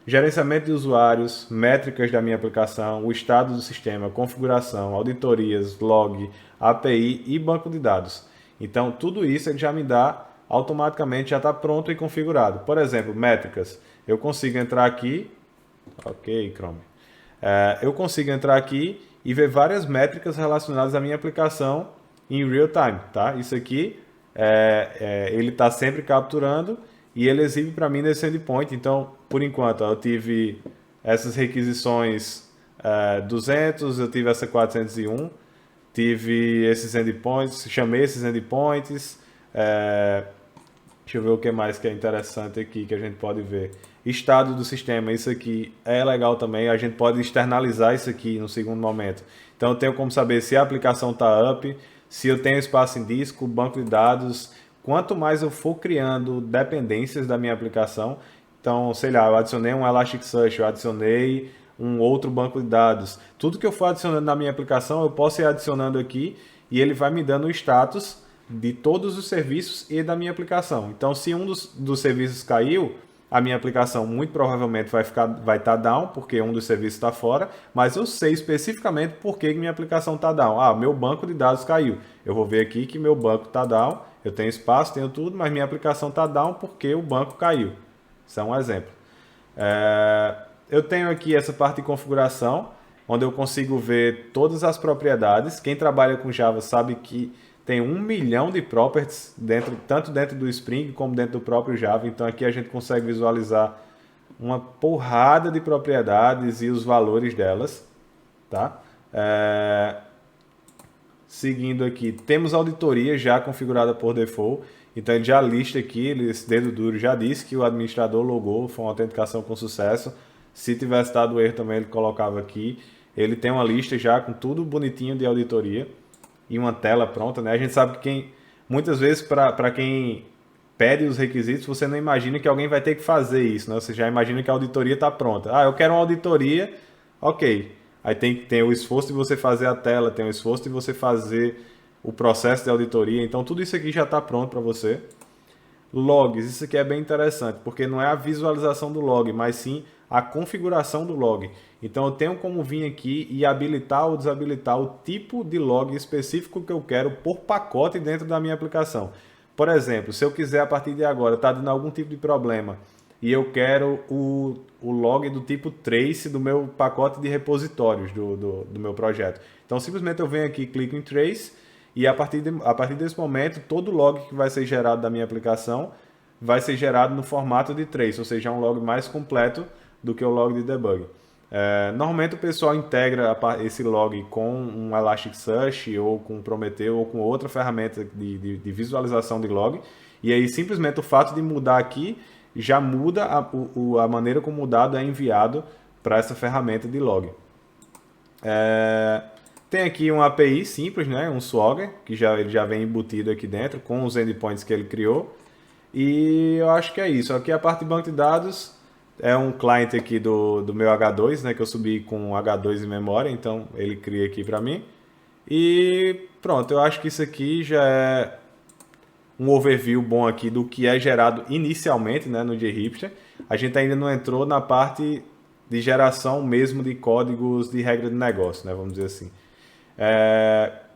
Gerenciamento de usuários, métricas da minha aplicação, o estado do sistema, configuração, auditorias, log, API e banco de dados. Então, tudo isso ele já me dá automaticamente, já está pronto e configurado. Por exemplo, métricas. Eu consigo entrar aqui. Ok, Chrome. Eu consigo entrar aqui e ver várias métricas relacionadas à minha aplicação em real time. Tá? Isso aqui ele está sempre capturando e ele exibe para mim nesse endpoint. Então, por enquanto, eu tive essas requisições 200, eu tive essa 401, tive esses endpoints, chamei esses endpoints. Deixa eu ver o que mais que é interessante aqui que a gente pode ver. Estado do sistema, isso aqui é legal também. A gente pode externalizar isso aqui no segundo momento. Então, eu tenho como saber se a aplicação está up, se eu tenho espaço em disco, banco de dados, quanto mais eu for criando dependências da minha aplicação, então, sei lá, eu adicionei um Elasticsearch, eu adicionei um outro banco de dados. Tudo que eu for adicionando na minha aplicação, eu posso ir adicionando aqui e ele vai me dando o status de todos os serviços e da minha aplicação. Então, se um dos serviços caiu, a minha aplicação muito provavelmente vai estar down, porque um dos serviços está fora, mas eu sei especificamente por que minha aplicação está down. Ah, meu banco de dados caiu. Eu vou ver aqui que meu banco está down, eu tenho espaço, tenho tudo, mas minha aplicação está down porque o banco caiu. Isso é um exemplo. Eu tenho aqui essa parte de configuração, onde eu consigo ver todas as propriedades. Quem trabalha com Java sabe que tem 1 milhão de properties, tanto dentro do Spring como dentro do próprio Java. Então aqui a gente consegue visualizar uma porrada de propriedades e os valores delas. Tá? Seguindo aqui, temos auditoria já configurada por default. Então ele já lista aqui, esse dedo duro já disse que o administrador logou, foi uma autenticação com sucesso. Se tivesse dado erro também ele colocava aqui. Ele tem uma lista já com tudo bonitinho de auditoria e uma tela pronta, né? A gente sabe que muitas vezes para quem pede os requisitos, você não imagina que alguém vai ter que fazer isso, né? Você já imagina que a auditoria está pronta. Ah, eu quero uma auditoria, ok. Aí tem o esforço de você fazer a tela, tem o esforço de você fazer o processo de auditoria. Então tudo isso aqui já está pronto para você. Logs, isso aqui é bem interessante, porque não é a visualização do log, mas sim a configuração do log. Então eu tenho como vir aqui e habilitar ou desabilitar o tipo de log específico que eu quero por pacote dentro da minha aplicação. Por exemplo, se eu quiser a partir de agora estar dando algum tipo de problema e eu quero o log do tipo trace do meu pacote de repositórios do meu projeto. Então simplesmente eu venho aqui, clico em trace e a partir desse momento todo log que vai ser gerado da minha aplicação vai ser gerado no formato de trace, ou seja, é um log mais completo do que o log de debug. Normalmente o pessoal integra esse log com um Elasticsearch ou com Prometheus ou com outra ferramenta de visualização de log, e aí simplesmente o fato de mudar aqui já muda a maneira como o dado é enviado para essa ferramenta de log. Tem aqui uma API simples, né? Um Swagger, que ele já vem embutido aqui dentro com os endpoints que ele criou, e eu acho que é isso. Aqui a parte de banco de dados é um client aqui do meu H2, né, que eu subi com H2 em memória, então ele cria aqui para mim. E pronto, eu acho que isso aqui já é um overview bom aqui do que é gerado inicialmente, né, no JHipster. A gente ainda não entrou na parte de geração mesmo de códigos de regra de negócio, né, vamos dizer assim.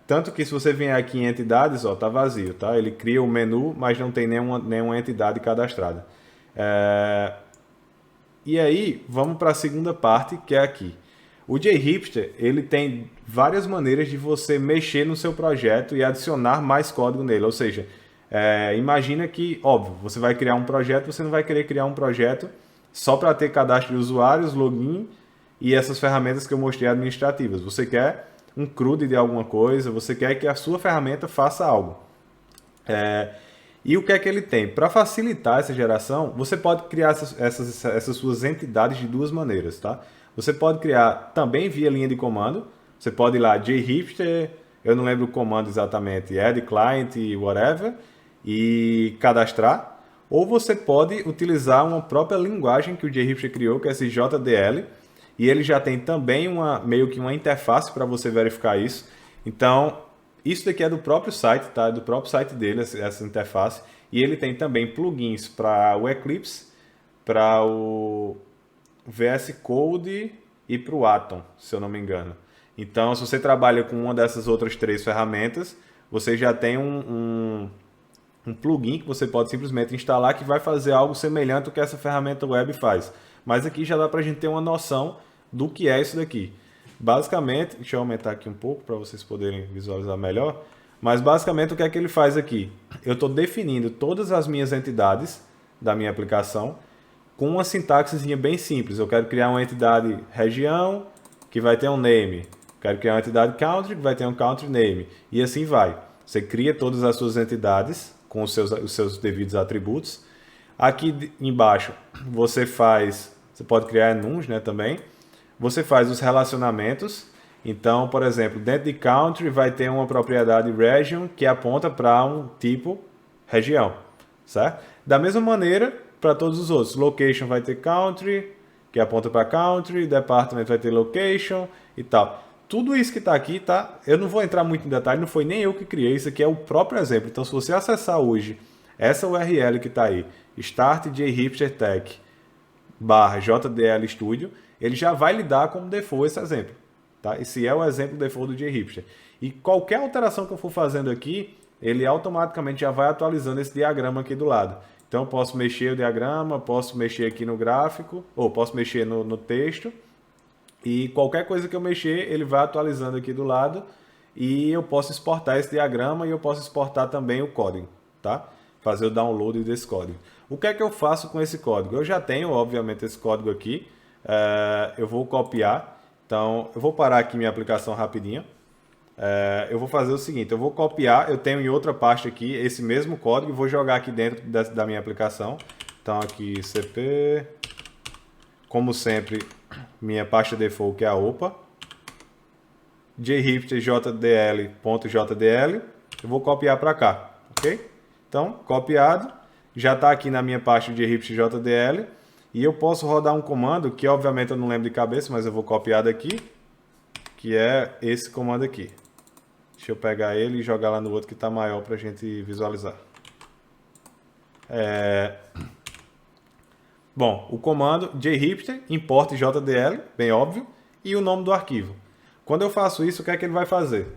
Tanto que se você vier aqui em entidades, ó, tá vazio, tá? Ele cria o menu, mas não tem nenhuma entidade cadastrada. E aí, vamos para a segunda parte, que é aqui. O JHipster, ele tem várias maneiras de você mexer no seu projeto e adicionar mais código nele. Ou seja, imagina que, óbvio, você vai criar um projeto, você não vai querer criar um projeto só para ter cadastro de usuários, login e essas ferramentas que eu mostrei administrativas. Você quer um CRUD de alguma coisa, você quer que a sua ferramenta faça algo. E o que é que ele tem? Para facilitar essa geração, você pode criar essas suas entidades de duas maneiras, tá? Você pode criar também via linha de comando. Você pode ir lá, JHipster, eu não lembro o comando exatamente, add client, whatever, e cadastrar. Ou você pode utilizar uma própria linguagem que o JHipster criou, que é esse JDL, e ele já tem também meio que uma interface para você verificar isso. Então, isso daqui é do próprio site, tá? É do próprio site dele, essa interface. E ele tem também plugins para o Eclipse, para o VS Code e para o Atom, se eu não me engano. Então, se você trabalha com uma dessas outras três ferramentas, você já tem um plugin que você pode simplesmente instalar que vai fazer algo semelhante ao que essa ferramenta web faz. Mas aqui já dá para a gente ter uma noção do que é isso daqui. Basicamente, deixa eu aumentar aqui um pouco para vocês poderem visualizar melhor. Mas basicamente o que é que ele faz aqui? Eu estou definindo todas as minhas entidades da minha aplicação com uma sintaxezinha bem simples. Eu quero criar uma entidade região que vai ter um name. Quero criar uma entidade country que vai ter um country name. E assim vai. Você cria todas as suas entidades com os seus devidos atributos. Aqui embaixo você pode criar enums, né, também. Você faz os relacionamentos. Então, por exemplo, dentro de country vai ter uma propriedade region que aponta para um tipo região, certo? Da mesma maneira, para todos os outros, location vai ter country, que aponta para country, department vai ter location e tal. Tudo isso que está aqui, tá? Eu não vou entrar muito em detalhe, não foi nem eu que criei, isso aqui é o próprio exemplo. Então, se você acessar hoje essa URL que está aí, startjhipstertech /JDL Studio, ele já vai lhe dar como default esse exemplo. Tá? Esse é o exemplo default do JHipster. E qualquer alteração que eu for fazendo aqui, ele automaticamente já vai atualizando esse diagrama aqui do lado. Então eu posso mexer o diagrama, posso mexer aqui no gráfico, ou posso mexer no texto. E qualquer coisa que eu mexer, ele vai atualizando aqui do lado. E eu posso exportar esse diagrama e eu posso exportar também o código. Tá? Fazer o download desse código. O que é que eu faço com esse código? Eu já tenho, obviamente, esse código aqui. Eu vou copiar. Então, eu vou parar aqui minha aplicação rapidinho. Eu vou fazer o seguinte, eu vou copiar, eu tenho em outra pasta aqui esse mesmo código e vou jogar aqui dentro da minha aplicação. Então, aqui cp, como sempre, minha pasta default que é a OPA. jhipster.jdl.jdl. Eu vou copiar para cá, ok? Então, copiado. Já está aqui na minha pasta de jhipster.jdl e eu posso rodar um comando que obviamente eu não lembro de cabeça, mas eu vou copiar daqui, que é esse comando aqui. Deixa eu pegar ele e jogar lá no outro que está maior para a gente visualizar. Bom, o comando jhipster importa jdl, bem óbvio, e o nome do arquivo. Quando eu faço isso, o que é que ele vai fazer?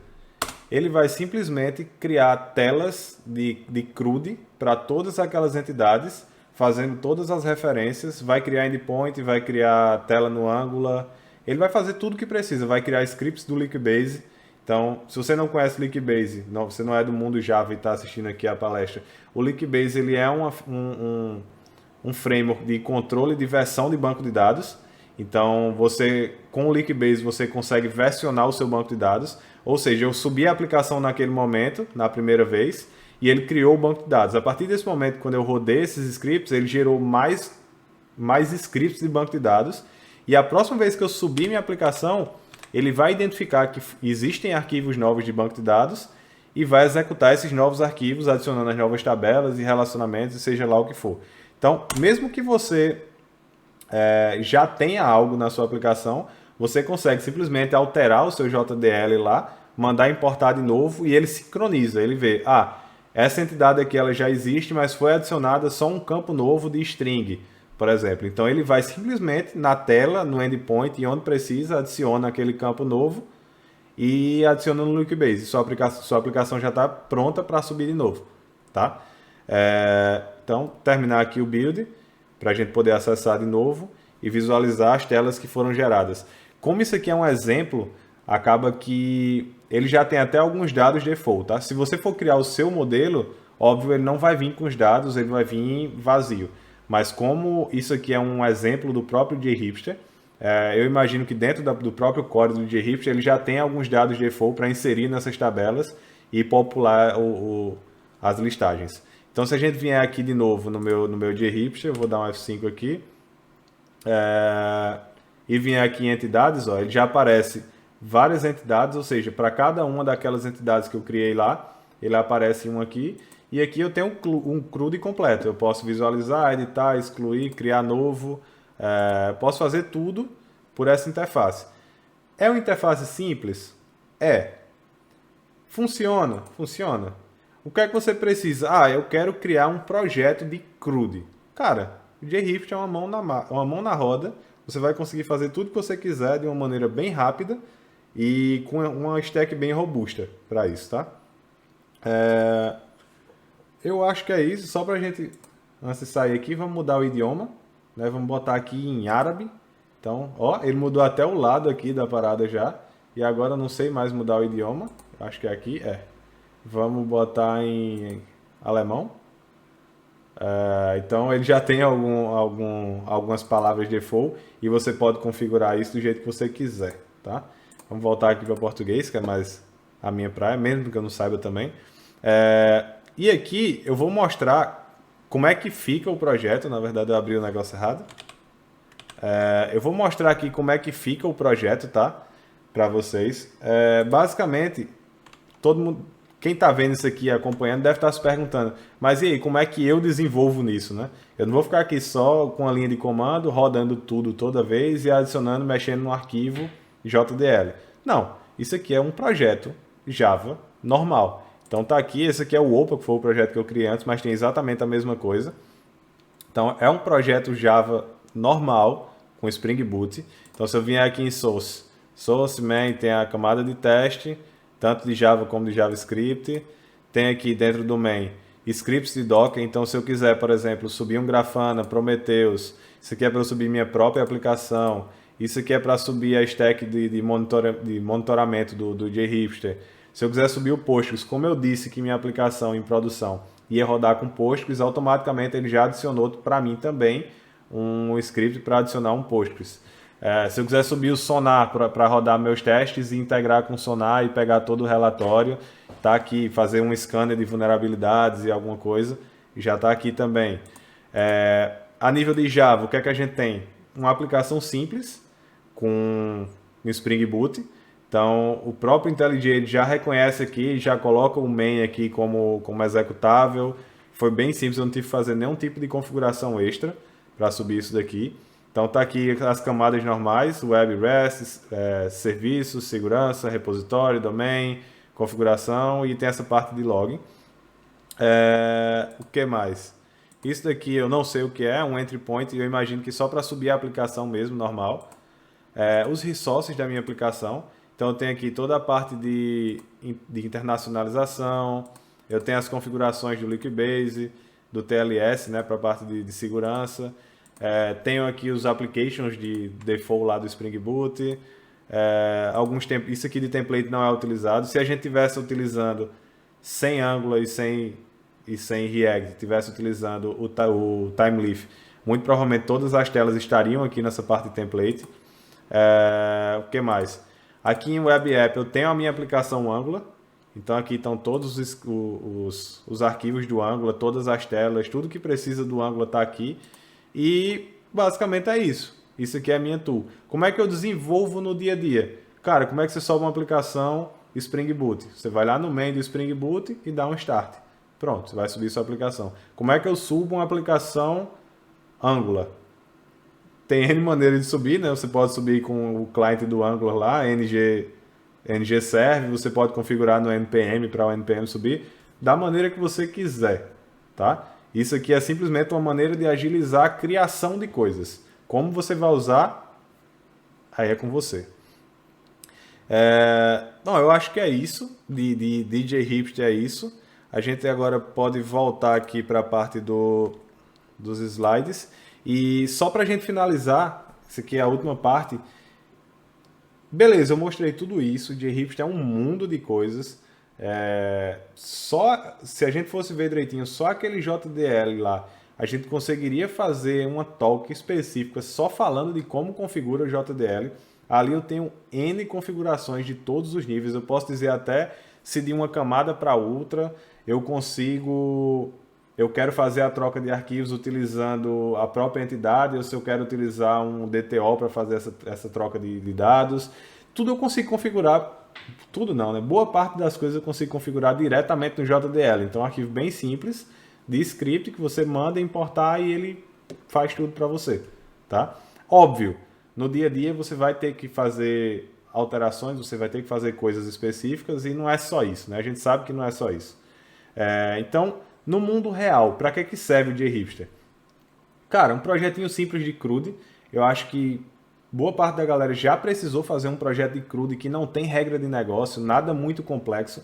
Ele vai simplesmente criar telas de CRUD para todas aquelas entidades, fazendo todas as referências, vai criar endpoint, vai criar tela no Angular, ele vai fazer tudo o que precisa, vai criar scripts do Linkbase. Então, se você não conhece Linkbase, você não é do mundo Java e está assistindo aqui a palestra, o Linkbase ele é um framework de controle de versão de banco de dados. Então, com o Linkbase, você consegue versionar o seu banco de dados. Ou seja, eu subi a aplicação naquele momento, na primeira vez, e ele criou o banco de dados. A partir desse momento, quando eu rodei esses scripts, ele gerou mais scripts de banco de dados. E a próxima vez que eu subir minha aplicação, ele vai identificar que existem arquivos novos de banco de dados e vai executar esses novos arquivos, adicionando as novas tabelas e relacionamentos, seja lá o que for. Então, mesmo que você já tenha algo na sua aplicação, você consegue simplesmente alterar o seu JDL lá, mandar importar de novo e ele sincroniza. Ele vê, essa entidade aqui ela já existe, mas foi adicionada só um campo novo de string, por exemplo. Então ele vai simplesmente na tela, no endpoint, e onde precisa, adiciona aquele campo novo e adiciona no Linkbase. Sua aplicação já está pronta para subir de novo. Tá? Então, terminar aqui o build, para a gente poder acessar de novo e visualizar as telas que foram geradas. Como isso aqui é um exemplo, acaba que ele já tem até alguns dados default. Tá? Se você for criar o seu modelo, óbvio, ele não vai vir com os dados, ele vai vir vazio. Mas como isso aqui é um exemplo do próprio JHipster, eu imagino que dentro do próprio código do JHipster ele já tem alguns dados default para inserir nessas tabelas e popular as listagens. Então, se a gente vier aqui de novo no meu JHipster, eu vou dar um F5 aqui, e vier aqui em entidades, ele já aparece várias entidades, ou seja, para cada uma daquelas entidades que eu criei lá, ele aparece um aqui, e aqui eu tenho um CRUD completo. Eu posso visualizar, editar, excluir, criar novo, posso fazer tudo por essa interface. É uma interface simples? Funciona? Funciona. O que é que você precisa? Eu quero criar um projeto de CRUD. Cara, o JHipster é uma mão na roda. Você vai conseguir fazer tudo que você quiser de uma maneira bem rápida e com uma stack bem robusta para isso, tá? Eu acho que é isso. Só para a gente, antes de sair aqui, vamos mudar o idioma, né? Vamos botar aqui em árabe. Então, ele mudou até o lado aqui da parada já. E agora eu não sei mais mudar o idioma. Acho que é aqui, Vamos botar em alemão. Então ele já tem algumas palavras default e você pode configurar isso do jeito que você quiser, tá? Vamos voltar aqui para português, que é mais a minha praia, mesmo que eu não saiba também. E aqui eu vou mostrar como é que fica o projeto. Na verdade eu abri o negócio errado. Eu vou mostrar aqui como é que fica o projeto, tá? Para vocês. Basicamente, todo mundo... quem está vendo isso aqui, acompanhando, deve estar se perguntando, mas e aí, como é que eu desenvolvo nisso, né? Eu não vou ficar aqui só com a linha de comando, rodando tudo toda vez e adicionando, mexendo no arquivo JDL. Não, isso aqui é um projeto Java normal. Então tá aqui, esse aqui é o OPA, que foi o projeto que eu criei antes, mas tem exatamente a mesma coisa. Então é um projeto Java normal, com Spring Boot. Então se eu vier aqui em Source main tem a camada de teste, tanto de Java como de JavaScript. Tem aqui dentro do main scripts de Docker. Então se eu quiser, por exemplo, subir um Grafana, Prometheus, isso aqui é para eu subir minha própria aplicação. Isso aqui é para subir a stack de monitoramento do JHipster. Se eu quiser subir o Postgres, como eu disse que minha aplicação em produção ia rodar com Postgres, automaticamente ele já adicionou para mim também um script para adicionar um Postgres. Se eu quiser subir o Sonar para rodar meus testes e integrar com o Sonar e pegar todo o relatório, tá aqui, fazer um scanner de vulnerabilidades e alguma coisa, já está aqui também. A nível de Java, o que é que a gente tem? Uma aplicação simples com o Spring Boot. Então, o próprio IntelliJ já reconhece aqui, já coloca o main aqui como executável. Foi bem simples, eu não tive que fazer nenhum tipo de configuração extra para subir isso daqui. Então, está aqui as camadas normais, Web REST, serviços, segurança, repositório, domain, configuração e tem essa parte de login. O que mais? Isso daqui eu não sei o que é, um entry point, e eu imagino que só para subir a aplicação mesmo, normal. Os resources da minha aplicação. Então, eu tenho aqui toda a parte de internacionalização, eu tenho as configurações do Liquibase, do TLS, né, para a parte de segurança. Tenho aqui os applications de default lá do Spring Boot. Isso aqui de template não é utilizado. Se a gente tivesse utilizando sem Angular e sem React, tivesse utilizando o Timeleaf, muito provavelmente todas as telas estariam aqui nessa parte de template. O que mais? Aqui em Web App eu tenho a minha aplicação Angular. Então aqui estão todos os arquivos do Angular, todas as telas, tudo que precisa do Angular está aqui. E basicamente é isso. Isso aqui é a minha tool. Como é que eu desenvolvo no dia a dia? Cara, como é que você sobe uma aplicação Spring Boot? Você vai lá no main do Spring Boot e dá um start. Pronto, você vai subir sua aplicação. Como é que eu subo uma aplicação Angular? Tem N maneiras de subir, né? Você pode subir com o cliente do Angular lá, ng serve, você pode configurar no npm para o npm subir, da maneira que você quiser, tá? Isso aqui é simplesmente uma maneira de agilizar a criação de coisas. Como você vai usar, aí é com você. Não, eu acho que é isso. De JHipster é isso. A gente agora pode voltar aqui para a parte dos slides. E só para a gente finalizar, isso aqui é a última parte. Beleza, eu mostrei tudo isso. JHipster é um mundo de coisas. Só se a gente fosse ver direitinho, só aquele JDL lá, a gente conseguiria fazer uma talk específica só falando de como configura o JDL. Ali eu tenho N configurações de todos os níveis. Eu posso dizer até se de uma camada para outra eu quero fazer a troca de arquivos utilizando a própria entidade, ou se eu quero utilizar um DTO para fazer essa troca de dados. Tudo eu consigo configurar, tudo não, né? Boa parte das coisas eu consigo configurar diretamente no JDL. Então, um arquivo bem simples de script que você manda importar e ele faz tudo para você, tá? Óbvio, no dia a dia você vai ter que fazer alterações, você vai ter que fazer coisas específicas e não é só isso, né? A gente sabe que não é só isso. Então, no mundo real, para que serve o JHipster? Cara, um projetinho simples de CRUD. Eu acho que boa parte da galera já precisou fazer um projeto de CRUD que não tem regra de negócio, nada muito complexo.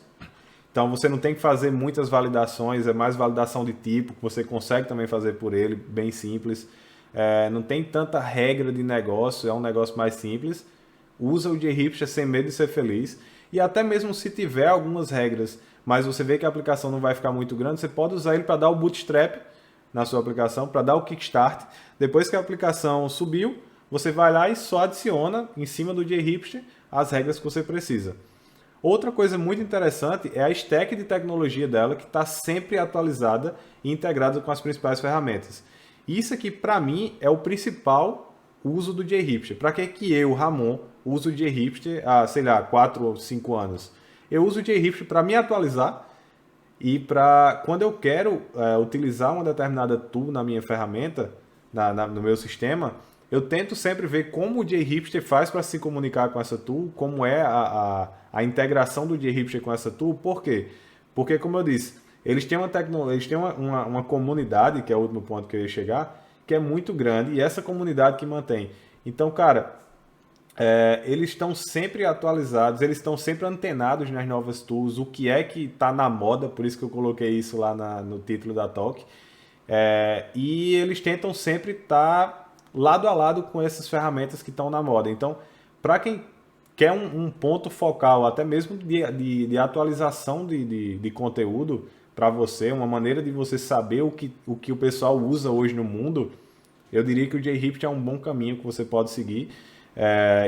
Então você não tem que fazer muitas validações, é mais validação de tipo, que você consegue também fazer por ele, bem simples. Não tem tanta regra de negócio, é um negócio mais simples. Usa o JHipster sem medo de ser feliz. E até mesmo se tiver algumas regras, mas você vê que a aplicação não vai ficar muito grande, você pode usar ele para dar o bootstrap na sua aplicação, para dar o kickstart. Depois que a aplicação subiu, você vai lá e só adiciona em cima do JHipster as regras que você precisa. Outra coisa muito interessante é a stack de tecnologia dela, que está sempre atualizada e integrada com as principais ferramentas. Isso aqui, para mim, é o principal uso do JHipster. Para que eu, Ramon, uso o JHipster há, sei lá, 4 ou 5 anos? Eu uso o JHipster para me atualizar E quando eu quero utilizar uma determinada tool na minha ferramenta, no meu sistema, eu tento sempre ver como o JHipster faz para se comunicar com essa tool, como é a integração do JHipster com essa tool. Por quê? Porque, como eu disse, eles têm uma comunidade, que é o último ponto que eu ia chegar, que é muito grande, e essa comunidade que mantém. Então, cara, eles estão sempre atualizados, eles estão sempre antenados nas novas tools, o que é que está na moda, por isso que eu coloquei isso lá no título da talk. E eles tentam sempre estar lado a lado com essas ferramentas que estão na moda. Então, para quem quer um ponto focal, até mesmo de atualização de conteúdo para você, uma maneira de você saber o que o pessoal usa hoje no mundo, eu diria que o JHipster é um bom caminho que você pode seguir.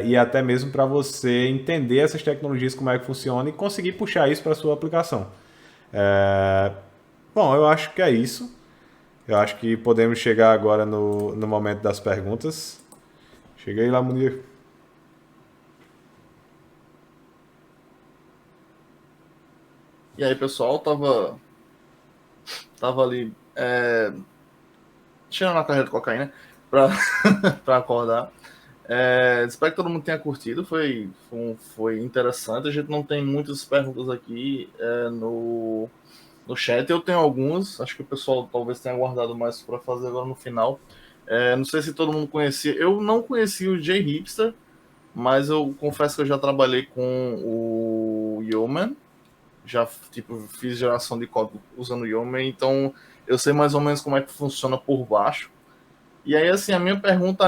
E até mesmo para você entender essas tecnologias, como é que funciona e conseguir puxar isso para a sua aplicação. Bom, eu acho que é isso. Eu acho que podemos chegar agora no momento das perguntas. Cheguei lá, Munir. E aí, pessoal, tava ali tirando a carreira de cocaína para acordar. Espero que todo mundo tenha curtido, foi interessante. A gente não tem muitas perguntas aqui no chat. Eu tenho algumas, acho que o pessoal talvez tenha guardado mais para fazer agora no final. Não sei se todo mundo conhecia. Eu não conhecia o JHipster, mas eu confesso que eu já trabalhei com o Yeoman. Já fiz geração de código usando o Yeoman, então eu sei mais ou menos como é que funciona por baixo. E aí, assim, a minha pergunta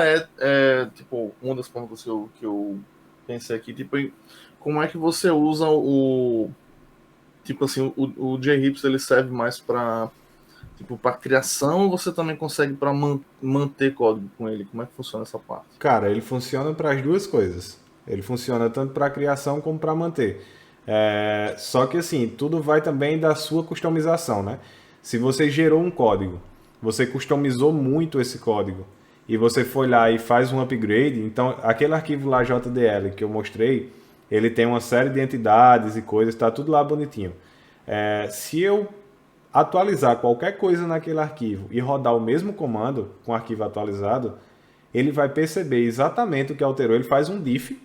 tipo, uma das perguntas que eu pensei aqui, tipo, como é que você usa tipo assim, o JHipster, ele serve mais para criação, ou você também consegue para manter código com ele? Como é que funciona essa parte? Cara, ele funciona para as duas coisas. Ele funciona tanto para criação como para manter. Só que assim, tudo vai também da sua customização, né? Se você gerou um código, você customizou muito esse código e você foi lá e faz um upgrade, então aquele arquivo lá JDL que eu mostrei, ele tem uma série de entidades e coisas, está tudo lá bonitinho. Se eu atualizar qualquer coisa naquele arquivo e rodar o mesmo comando com o arquivo atualizado, ele vai perceber exatamente o que alterou. Ele faz um diff,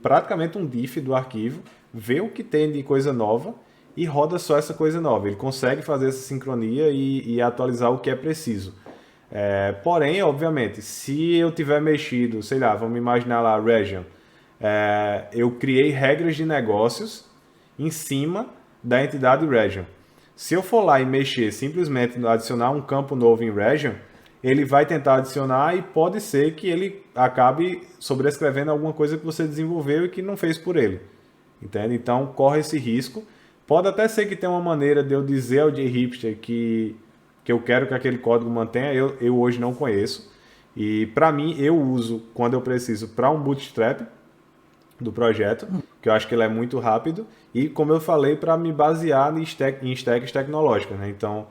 praticamente um diff do arquivo, vê o que tem de coisa nova e roda só essa coisa nova. Ele consegue fazer essa sincronia e atualizar o que é preciso. Porém, obviamente, se eu tiver mexido, sei lá, vamos imaginar lá, region, eu criei regras de negócios em cima da entidade region. Se eu for lá e mexer, simplesmente adicionar um campo novo em region, ele vai tentar adicionar e pode ser que ele acabe sobrescrevendo alguma coisa que você desenvolveu e que não fez por ele. Entende? Então, corre esse risco. Pode até ser que tenha uma maneira de eu dizer ao JHipster que eu quero que aquele código mantenha, eu hoje não conheço. E para mim, eu uso, quando eu preciso, para um bootstrap do projeto, que eu acho que ele é muito rápido, e como eu falei, para me basear em stacks tecnológicas, né? Então,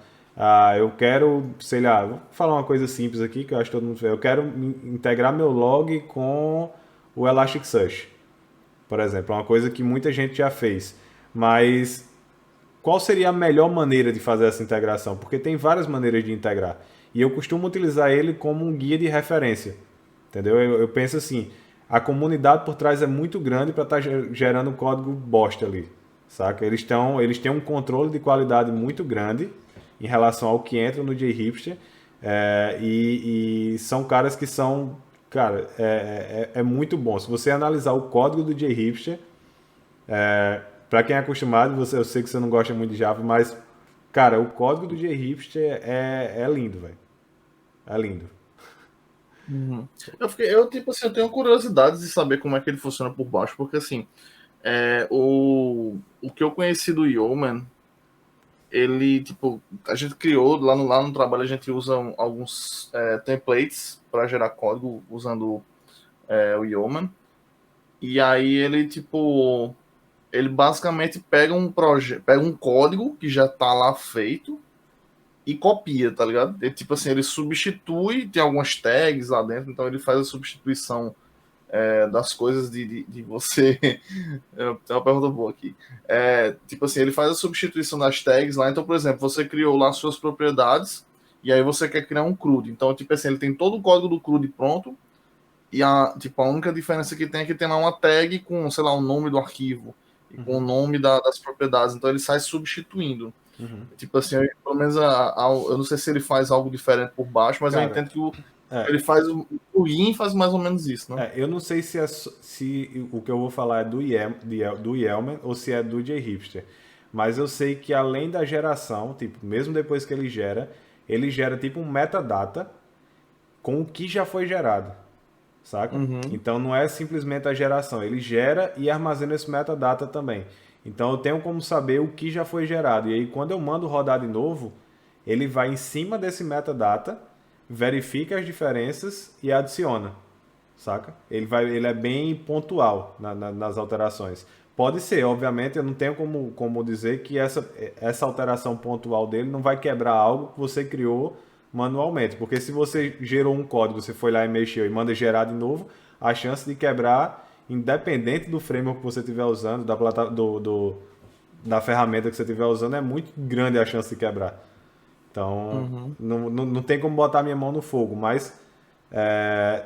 eu quero, sei lá, vou falar uma coisa simples aqui, que eu acho que todo mundo vê. Eu quero integrar meu log com o Elasticsearch, por exemplo, é uma coisa que muita gente já fez, mas qual seria a melhor maneira de fazer essa integração? Porque tem várias maneiras de integrar, e eu costumo utilizar ele como um guia de referência, entendeu? Eu penso assim, a comunidade por trás é muito grande para estar gerando código bosta ali, saca? Eles têm um controle de qualidade muito grande em relação ao que entra no JHipster, e são caras que são, cara, é muito bom. Se você analisar o código do JHipster, para quem é acostumado, eu sei que você não gosta muito de Java, mas, cara, o código do JHipster é lindo, velho. É lindo. Uhum. Eu, tipo assim, eu tenho curiosidade de saber como é que ele funciona por baixo, porque assim, o que eu conheci do Yeoman, ele, tipo, a gente criou lá no trabalho, a gente usa alguns templates para gerar código usando o Yeoman, e aí ele, tipo, ele basicamente pega pega um código que já tá lá feito e copia, tá ligado? Ele, tipo assim, ele substitui, tem algumas tags lá dentro, então ele faz a substituição das coisas de você. Tem uma pergunta boa aqui. Tipo assim, ele faz a substituição das tags lá. Então, por exemplo, você criou lá suas propriedades e aí você quer criar um CRUD. Então, tipo assim, ele tem todo o código do CRUD pronto e tipo, a única diferença que tem é que tem lá uma tag com, sei lá, o nome do arquivo e com o nome das propriedades. Então, ele sai substituindo. Uhum. Tipo assim, pelo menos eu não sei se ele faz algo diferente por baixo, mas eu Cara, entendo que é, ele faz o plugin faz mais ou menos isso, né? eu não sei se o que eu vou falar é do Yeoman ou se é do JHipster. Mas eu sei que além da geração, tipo, mesmo depois que ele gera tipo um metadata com o que já foi gerado, saca? Uhum. Então não é simplesmente a geração, ele gera e armazena esse metadata também. Então eu tenho como saber o que já foi gerado. E aí quando eu mando rodar de novo, ele vai em cima desse metadata, verifica as diferenças e adiciona, saca? Ele é bem pontual nas alterações. Pode ser, obviamente, eu não tenho como dizer que essa alteração pontual dele não vai quebrar algo que você criou manualmente. Porque se você gerou um código, você foi lá e mexeu e manda gerar de novo, a chance de quebrar, independente do framework que você estiver usando, da ferramenta que você estiver usando, é muito grande a chance de quebrar. Então, Uhum. não tem como botar minha mão no fogo, mas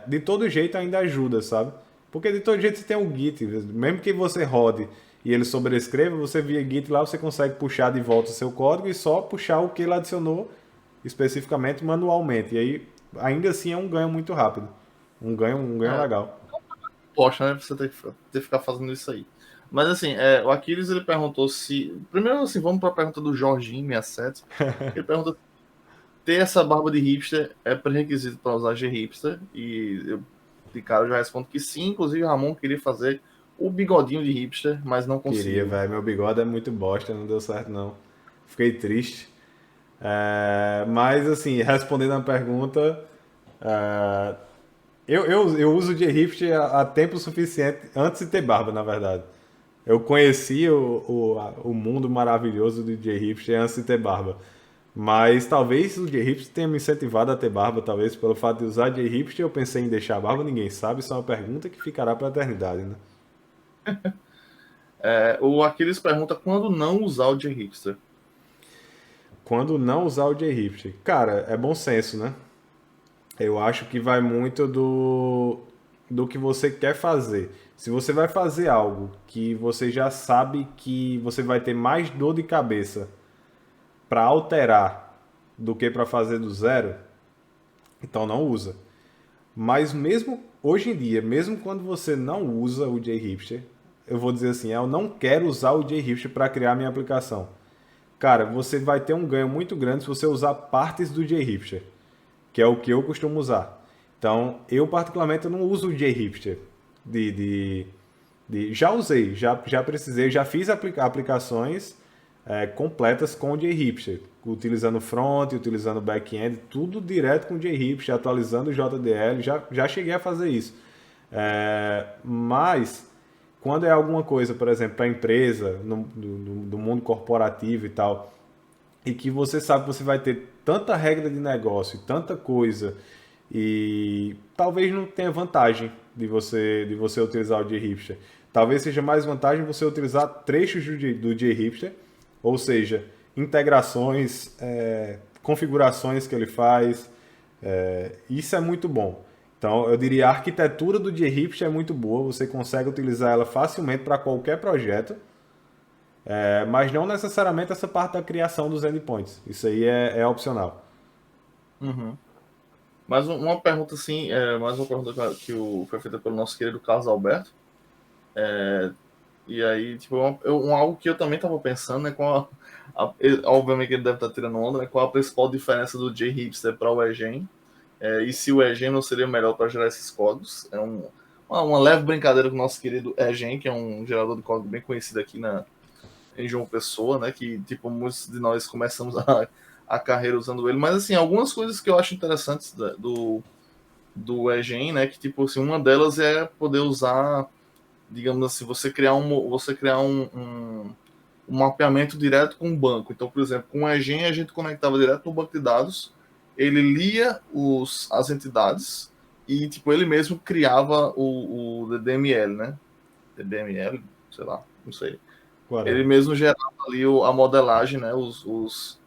de todo jeito ainda ajuda, sabe? Porque de todo jeito você tem um Git, mesmo que você rode e ele sobrescreva, você via Git lá, você consegue puxar de volta o seu código e só puxar o que ele adicionou especificamente manualmente. E aí, ainda assim, é um ganho muito rápido. Um ganho É, legal. poxa, né? Você ter que ficar fazendo isso aí. Mas assim, o Aquiles ele perguntou se. Primeiro, assim, vamos para a pergunta do Jorginho 67. Ele pergunta: ter essa barba de hipster é pré-requisito para usar G-hipster? E eu, de cara, eu já respondo que sim. Inclusive, o Ramon queria fazer o bigodinho de hipster, mas não Queria, conseguiu. velho. Meu bigode é muito bosta, não deu certo não. Fiquei triste. Mas, assim, respondendo a pergunta, é, eu uso de hipster há tempo suficiente, antes de ter barba, na verdade. Eu conheci o mundo maravilhoso do DJ Hipster antes de ter barba. Mas talvez o DJ Hipster tenha me incentivado a ter barba, talvez pelo fato de usar DJ Hipster, eu pensei em deixar a barba, ninguém sabe, isso é uma pergunta que ficará para a eternidade, né? O Aquiles pergunta quando não usar o G-hipster. Quando não usar o DJ Hipster? Cara, é bom senso, né? Eu acho que vai muito do que você quer fazer. Se você vai fazer algo que você já sabe que você vai ter mais dor de cabeça para alterar do que para fazer do zero, então não usa. Mas mesmo hoje em dia, mesmo quando você não usa o JHipster, eu vou dizer assim, eu não quero usar o JHipster para criar minha aplicação. Cara, você vai ter um ganho muito grande se você usar partes do JHipster, que é o que eu costumo usar. Então, eu particularmente não uso o JHipster de, de, já usei, já precisei, já fiz aplicações completas com o JHipster, utilizando front, utilizando back-end, tudo direto com o JHipster, atualizando o JDL, já cheguei a fazer isso. Mas, quando é alguma coisa, por exemplo, para a empresa, do mundo corporativo e tal, e que você sabe que você vai ter tanta regra de negócio, tanta coisa, e talvez não tenha vantagem de você utilizar o JHipster. Talvez seja mais vantagem você utilizar trechos do JHipster, ou seja, integrações, configurações que ele faz. Isso é muito bom. Então, eu diria a arquitetura do JHipster é muito boa, você consegue utilizar ela facilmente para qualquer projeto, mas não necessariamente essa parte da criação dos endpoints. Isso aí é opcional. Uhum. Mais uma pergunta assim, mais uma pergunta foi feita pelo nosso querido Carlos Alberto. E aí, tipo, algo que eu também estava pensando, né? Obviamente que ele deve estar tirando onda, né? Qual a principal diferença do J-Hipster para o Egen? E se o Egen não seria melhor para gerar esses códigos? Uma leve brincadeira com o nosso querido Egen, que é um gerador de código bem conhecido aqui em João Pessoa, né? Que, tipo, muitos de nós começamos a carreira usando ele. Mas, assim, algumas coisas que eu acho interessantes do Egen, né? Que, tipo, assim, uma delas é poder usar, digamos assim, você criar um mapeamento direto com o banco. Então, por exemplo, com o Egen a gente conectava direto no banco de dados, ele lia as entidades e tipo, ele mesmo criava o DDML, né? DDML, sei lá, não sei. Ele Whatever. mesmo gerava ali a modelagem, né? Os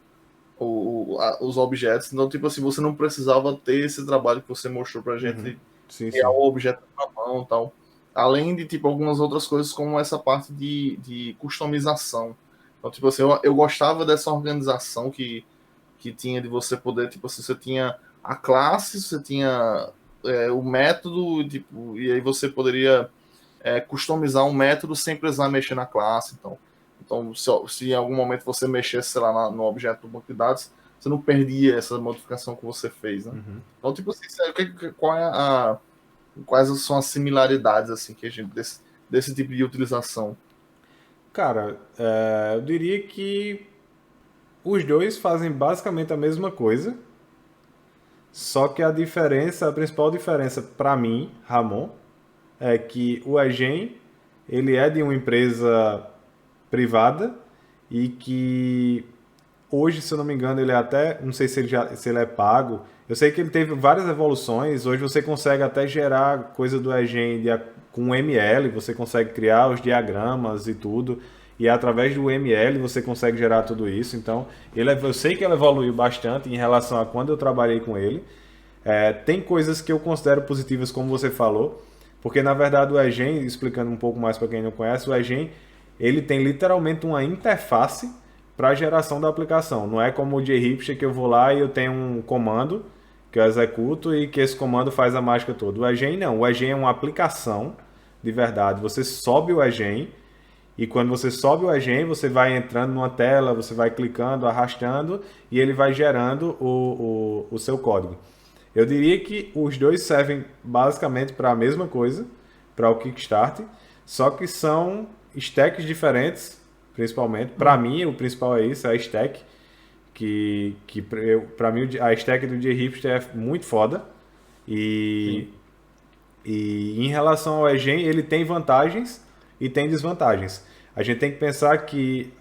objetos. Então, tipo assim, você não precisava ter esse trabalho que você mostrou pra Uhum. gente Sim, criar sim. o objeto na mão e tal. Além de, tipo, algumas outras coisas, como essa parte de customização. Então, tipo assim, eu gostava dessa organização que tinha de você poder, tipo assim, você tinha a classe, você tinha o método, tipo, e aí você poderia customizar um método sem precisar mexer na classe. Então se em algum momento você mexesse, sei lá, no objeto do banco de dados, você não perdia essa modificação que você fez, né? Uhum. Então, tipo assim, quais são as similaridades assim que a gente desse tipo de utilização? Cara, eu diria que os dois fazem basicamente a mesma coisa, só que a principal diferença para mim, Ramon, é que o Agem, ele é de uma empresa privada e que hoje, se eu não me engano, ele é até, não sei se ele é pago. Eu sei que ele teve várias evoluções. Hoje você consegue até gerar coisa do Egen com ML, você consegue criar os diagramas e tudo. E através do ML você consegue gerar tudo isso. Então, eu sei que ele evoluiu bastante em relação a quando eu trabalhei com ele. Tem coisas que eu considero positivas, como você falou, porque na verdade o Egen, explicando um pouco mais para quem não conhece, o Egen ele tem literalmente uma interface para a geração da aplicação. Não é como o JHipster que eu vou lá e eu tenho um comando que eu executo e que esse comando faz a mágica toda. O Egen não, o Egen é uma aplicação de verdade. Você sobe o Egen e quando você sobe o Egen, você vai entrando numa tela, você vai clicando, arrastando e ele vai gerando o seu código. Eu diria que os dois servem basicamente para a mesma coisa, para o Kickstart, só que são stacks diferentes, principalmente. Para mim, o principal é isso, é a stack. Que para mim, a stack do JHipster é muito foda. Sim. E, e em relação ao Egen, ele tem vantagens e tem desvantagens. A gente tem que pensar que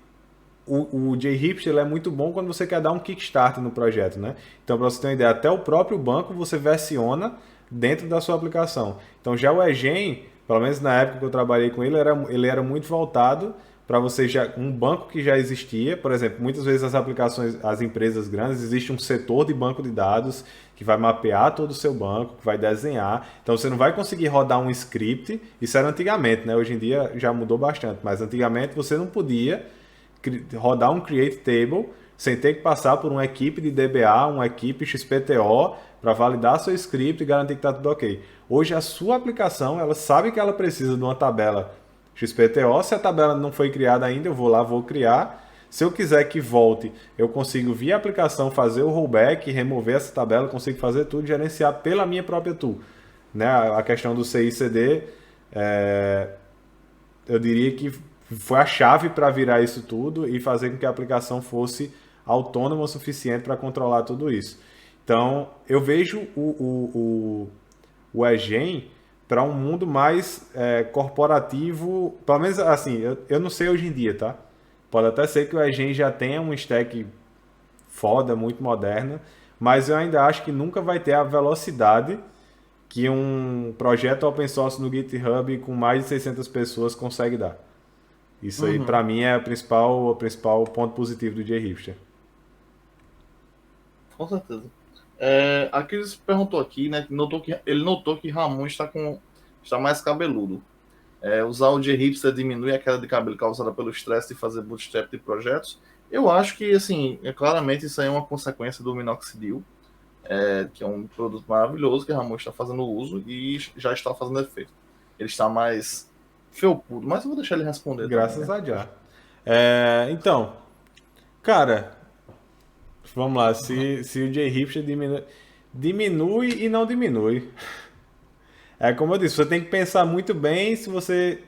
o JHipster é muito bom quando você quer dar um kickstart no projeto, né? Então, para você ter uma ideia, até o próprio banco você versiona dentro da sua aplicação. Então, já o Egen, pelo menos na época que eu trabalhei com ele, ele era muito voltado para você já um banco que já existia, por exemplo, muitas vezes as aplicações, as empresas grandes, existe um setor de banco de dados que vai mapear todo o seu banco, que vai desenhar. Então você não vai conseguir rodar um script, isso era antigamente, né? Hoje em dia já mudou bastante, mas antigamente você não podia rodar um create table sem ter que passar por uma equipe de DBA, uma equipe XPTO para validar seu script e garantir que está tudo ok. Hoje a sua aplicação, ela sabe que ela precisa de uma tabela XPTO. Se a tabela não foi criada ainda, eu vou lá, vou criar. Se eu quiser que volte, eu consigo via aplicação fazer o rollback, remover essa tabela, consigo fazer tudo, gerenciar pela minha própria tool. Né? A questão do CI/CD, eu diria que foi a chave para virar isso tudo e fazer com que a aplicação fosse autônoma o suficiente para controlar tudo isso. Então, eu vejo o Egen para um mundo mais corporativo, pelo menos assim, eu não sei hoje em dia, tá? Pode até ser que o Egen já tenha um stack foda, muito moderna, mas eu ainda acho que nunca vai ter a velocidade que um projeto open source no GitHub com mais de 600 pessoas consegue dar. Isso aí, Uhum. para mim, é o principal ponto positivo do JHipster. Com certeza. Aquiles perguntou aqui, né? Ele notou que Ramon está mais cabeludo. Usar o J-Hipster diminui a queda de cabelo causada pelo estresse de fazer bootstrap de projetos. Eu acho que, assim, claramente isso aí é uma consequência do Minoxidil, que é um produto maravilhoso que Ramon está fazendo uso e já está fazendo efeito. Ele está mais felpudo, mas eu vou deixar ele responder também, Graças né? a Jah. Então, cara, vamos lá. Se o JHipster diminui e não diminui. É como eu disse, você tem que pensar muito bem se você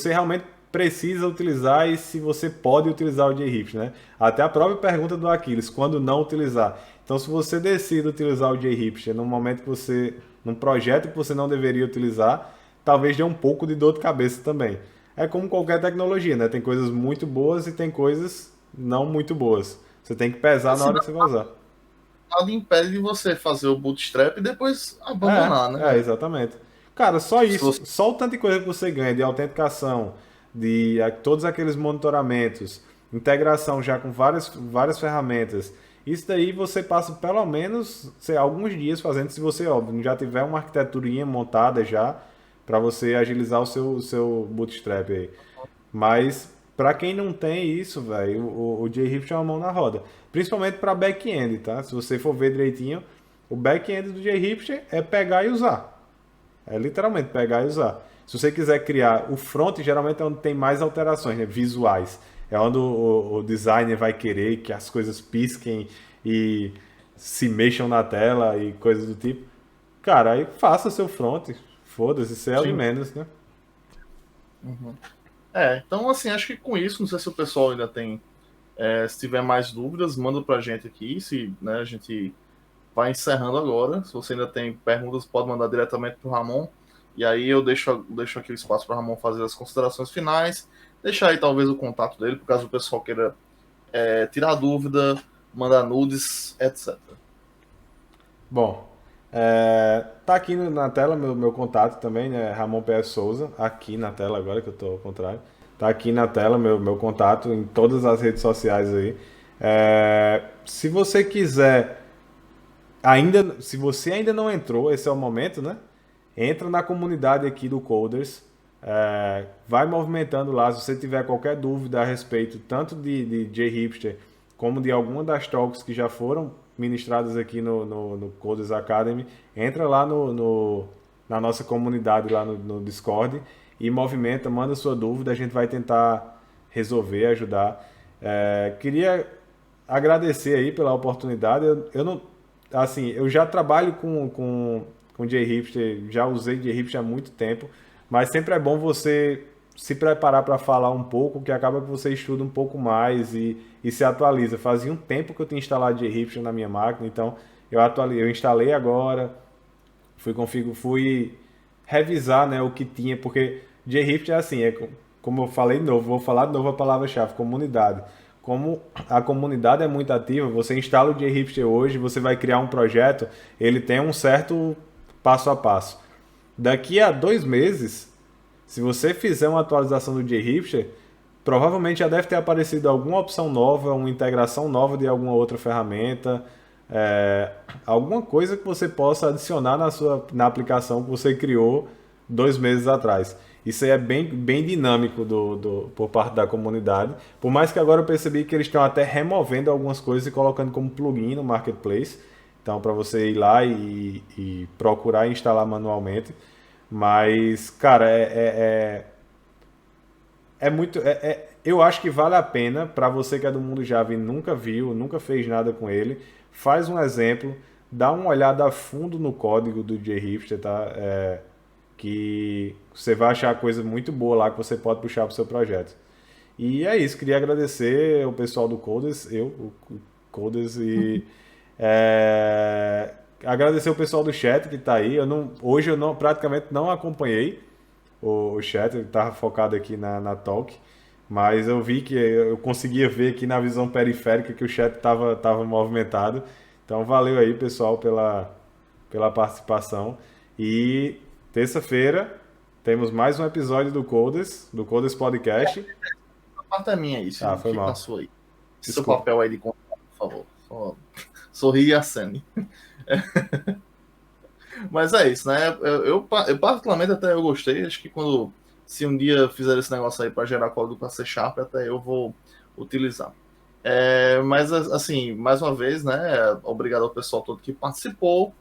realmente precisa utilizar e se você pode utilizar o JHipster, né? Até a própria pergunta do Aquiles, quando não utilizar. Então, se você decide utilizar o JHipster num momento que num projeto que você não deveria utilizar, talvez dê um pouco de dor de cabeça também. É como qualquer tecnologia, né? Tem coisas muito boas e tem coisas não muito boas. Você tem que pesar na Assim, hora que você vai usar. nada impede de você fazer o bootstrap e depois abandonar, né? Exatamente. Cara, só Se isso, você... só o tanto de coisa que você ganha de autenticação, de todos aqueles monitoramentos, integração já com várias ferramentas. Isso daí você passa pelo menos, sei, alguns dias fazendo, se você, óbvio, já tiver uma arquitaturinha montada já, para você agilizar o seu bootstrap aí. Mas para quem não tem isso, velho, o JRift é uma mão na roda. Principalmente para back-end, tá? Se você for ver direitinho, o back-end do JRift é pegar e usar. É literalmente pegar e usar. Se você quiser criar o front, geralmente é onde tem mais alterações, né? Visuais. É onde o designer vai querer que as coisas pisquem e se mexam na tela e coisas do tipo. Cara, aí faça seu front. Foda-se, isso é o de Sim. menos, né? Uhum. Então assim, acho que com isso, não sei se o pessoal ainda tem, se tiver mais dúvidas, manda pra gente aqui, se, né, a gente vai encerrando agora. Se você ainda tem perguntas, pode mandar diretamente pro Ramon, e aí eu deixo aqui o espaço para o Ramon fazer as considerações finais, deixar aí talvez o contato dele, por caso o pessoal queira tirar dúvida, mandar nudes, etc. Bom, tá aqui na tela meu contato também, né? Ramon PS Souza, aqui na tela agora que eu tô ao contrário. Tá aqui na tela meu contato em todas as redes sociais aí. Se você quiser se você ainda não entrou, esse é o momento, né? Entra na comunidade aqui do Coders, vai movimentando lá. Se você tiver qualquer dúvida a respeito tanto de JHipster como de alguma das talks que já foram ministradas aqui no Coders Academy, entra lá na nossa comunidade lá no Discord e movimenta, manda sua dúvida, a gente vai tentar resolver, ajudar. Queria agradecer aí pela oportunidade. Eu não, assim, eu já trabalho com JHipster, já usei JHipster há muito tempo, mas sempre é bom você se preparar para falar um pouco, que acaba que você estuda um pouco mais e se atualiza. Fazia um tempo que eu tinha instalado JHipster na minha máquina, então eu instalei agora, fui revisar, né, o que tinha, porque JHipster é assim, como eu falei de novo, vou falar de novo a palavra-chave, comunidade. Como a comunidade é muito ativa, você instala o JHipster hoje, você vai criar um projeto, ele tem um certo passo a passo. Daqui a 2 meses, se você fizer uma atualização do JHipster, provavelmente já deve ter aparecido alguma opção nova, uma integração nova de alguma outra ferramenta, alguma coisa que você possa adicionar na aplicação que você criou 2 meses atrás. Isso aí é bem dinâmico por parte da comunidade. Por mais que agora eu percebi que eles estão até removendo algumas coisas e colocando como plugin no Marketplace. Então, para você ir lá e procurar e instalar manualmente. Mas, cara, muito. Eu acho que vale a pena para você que é do mundo Java e nunca viu, nunca fez nada com ele. Faz um exemplo, dá uma olhada a fundo no código do JHipster, tá? Que você vai achar coisa muito boa lá que você pode puxar para o seu projeto. E é isso, queria agradecer o pessoal do Coders, o Coders, e agradecer o pessoal do chat que está aí. Hoje eu praticamente não acompanhei o chat, ele estava focado aqui na talk, mas eu vi que eu conseguia ver aqui na visão periférica que o chat estava movimentado. Então valeu aí, pessoal, pela participação. E terça-feira temos mais um episódio do Coders Podcast. A parte é minha aí, Foi fica na mal. sua aí. Seu Desculpa. papel aí de contato, por favor. Só sorri e acene. Mas é isso, né? Eu particularmente até eu gostei. Acho que se um dia fizer esse negócio aí para gerar código para C Sharp, até eu vou utilizar. Mas assim, mais uma vez, né? Obrigado ao pessoal todo que participou.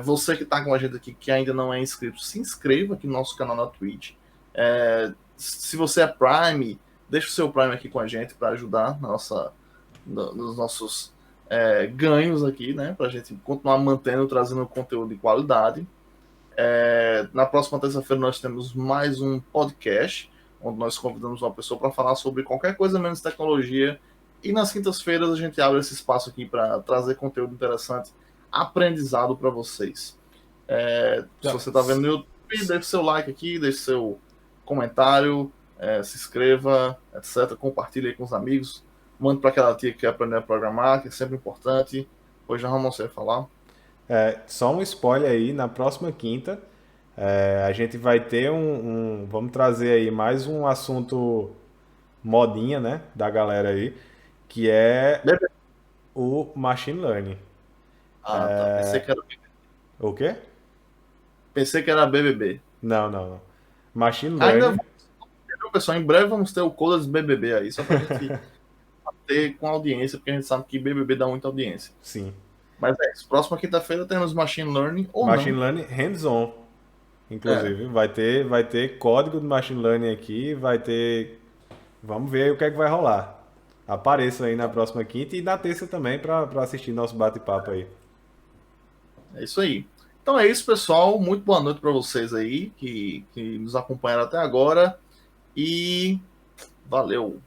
Você que está com a gente aqui que ainda não é inscrito, se inscreva aqui no nosso canal na Twitch. Se você é Prime, deixa o seu Prime aqui com a gente para ajudar nos nossos ganhos aqui, né? Para a gente continuar mantendo, trazendo conteúdo de qualidade. Na próxima terça-feira nós temos mais um podcast, onde nós convidamos uma pessoa para falar sobre qualquer coisa menos tecnologia. E nas quintas-feiras a gente abre esse espaço aqui para trazer conteúdo interessante, aprendizado para vocês. Se você está vendo no YouTube, deixe seu like aqui, deixe seu comentário, se inscreva, etc. Compartilhe aí com os amigos. Mande para aquela tia que quer aprender a programar, que é sempre importante. Hoje já vamos falar. Só um spoiler aí, na próxima quinta, a gente vai ter vamos trazer aí mais um assunto modinha, né, da galera aí, que é BBB. o Machine Learning. Ah, tá. O quê? Pensei que era BBB. Não, não, não. Machine Ainda Learning, vamos ter, pessoal. Em breve vamos ter o Colas BBB aí, só pra gente ter com audiência, porque a gente sabe que BBB dá muita audiência. sim. Mas é isso. Próxima quinta-feira temos Machine Learning ou Machine não. Learning hands-on, É, inclusive. Vai ter código de Machine Learning aqui, vai ter. Vamos ver aí o que é que vai rolar. Apareça aí na próxima quinta e na terça também para assistir nosso bate-papo aí. é isso aí. Então é isso, pessoal. Muito boa noite para vocês aí que nos acompanharam até agora. E valeu.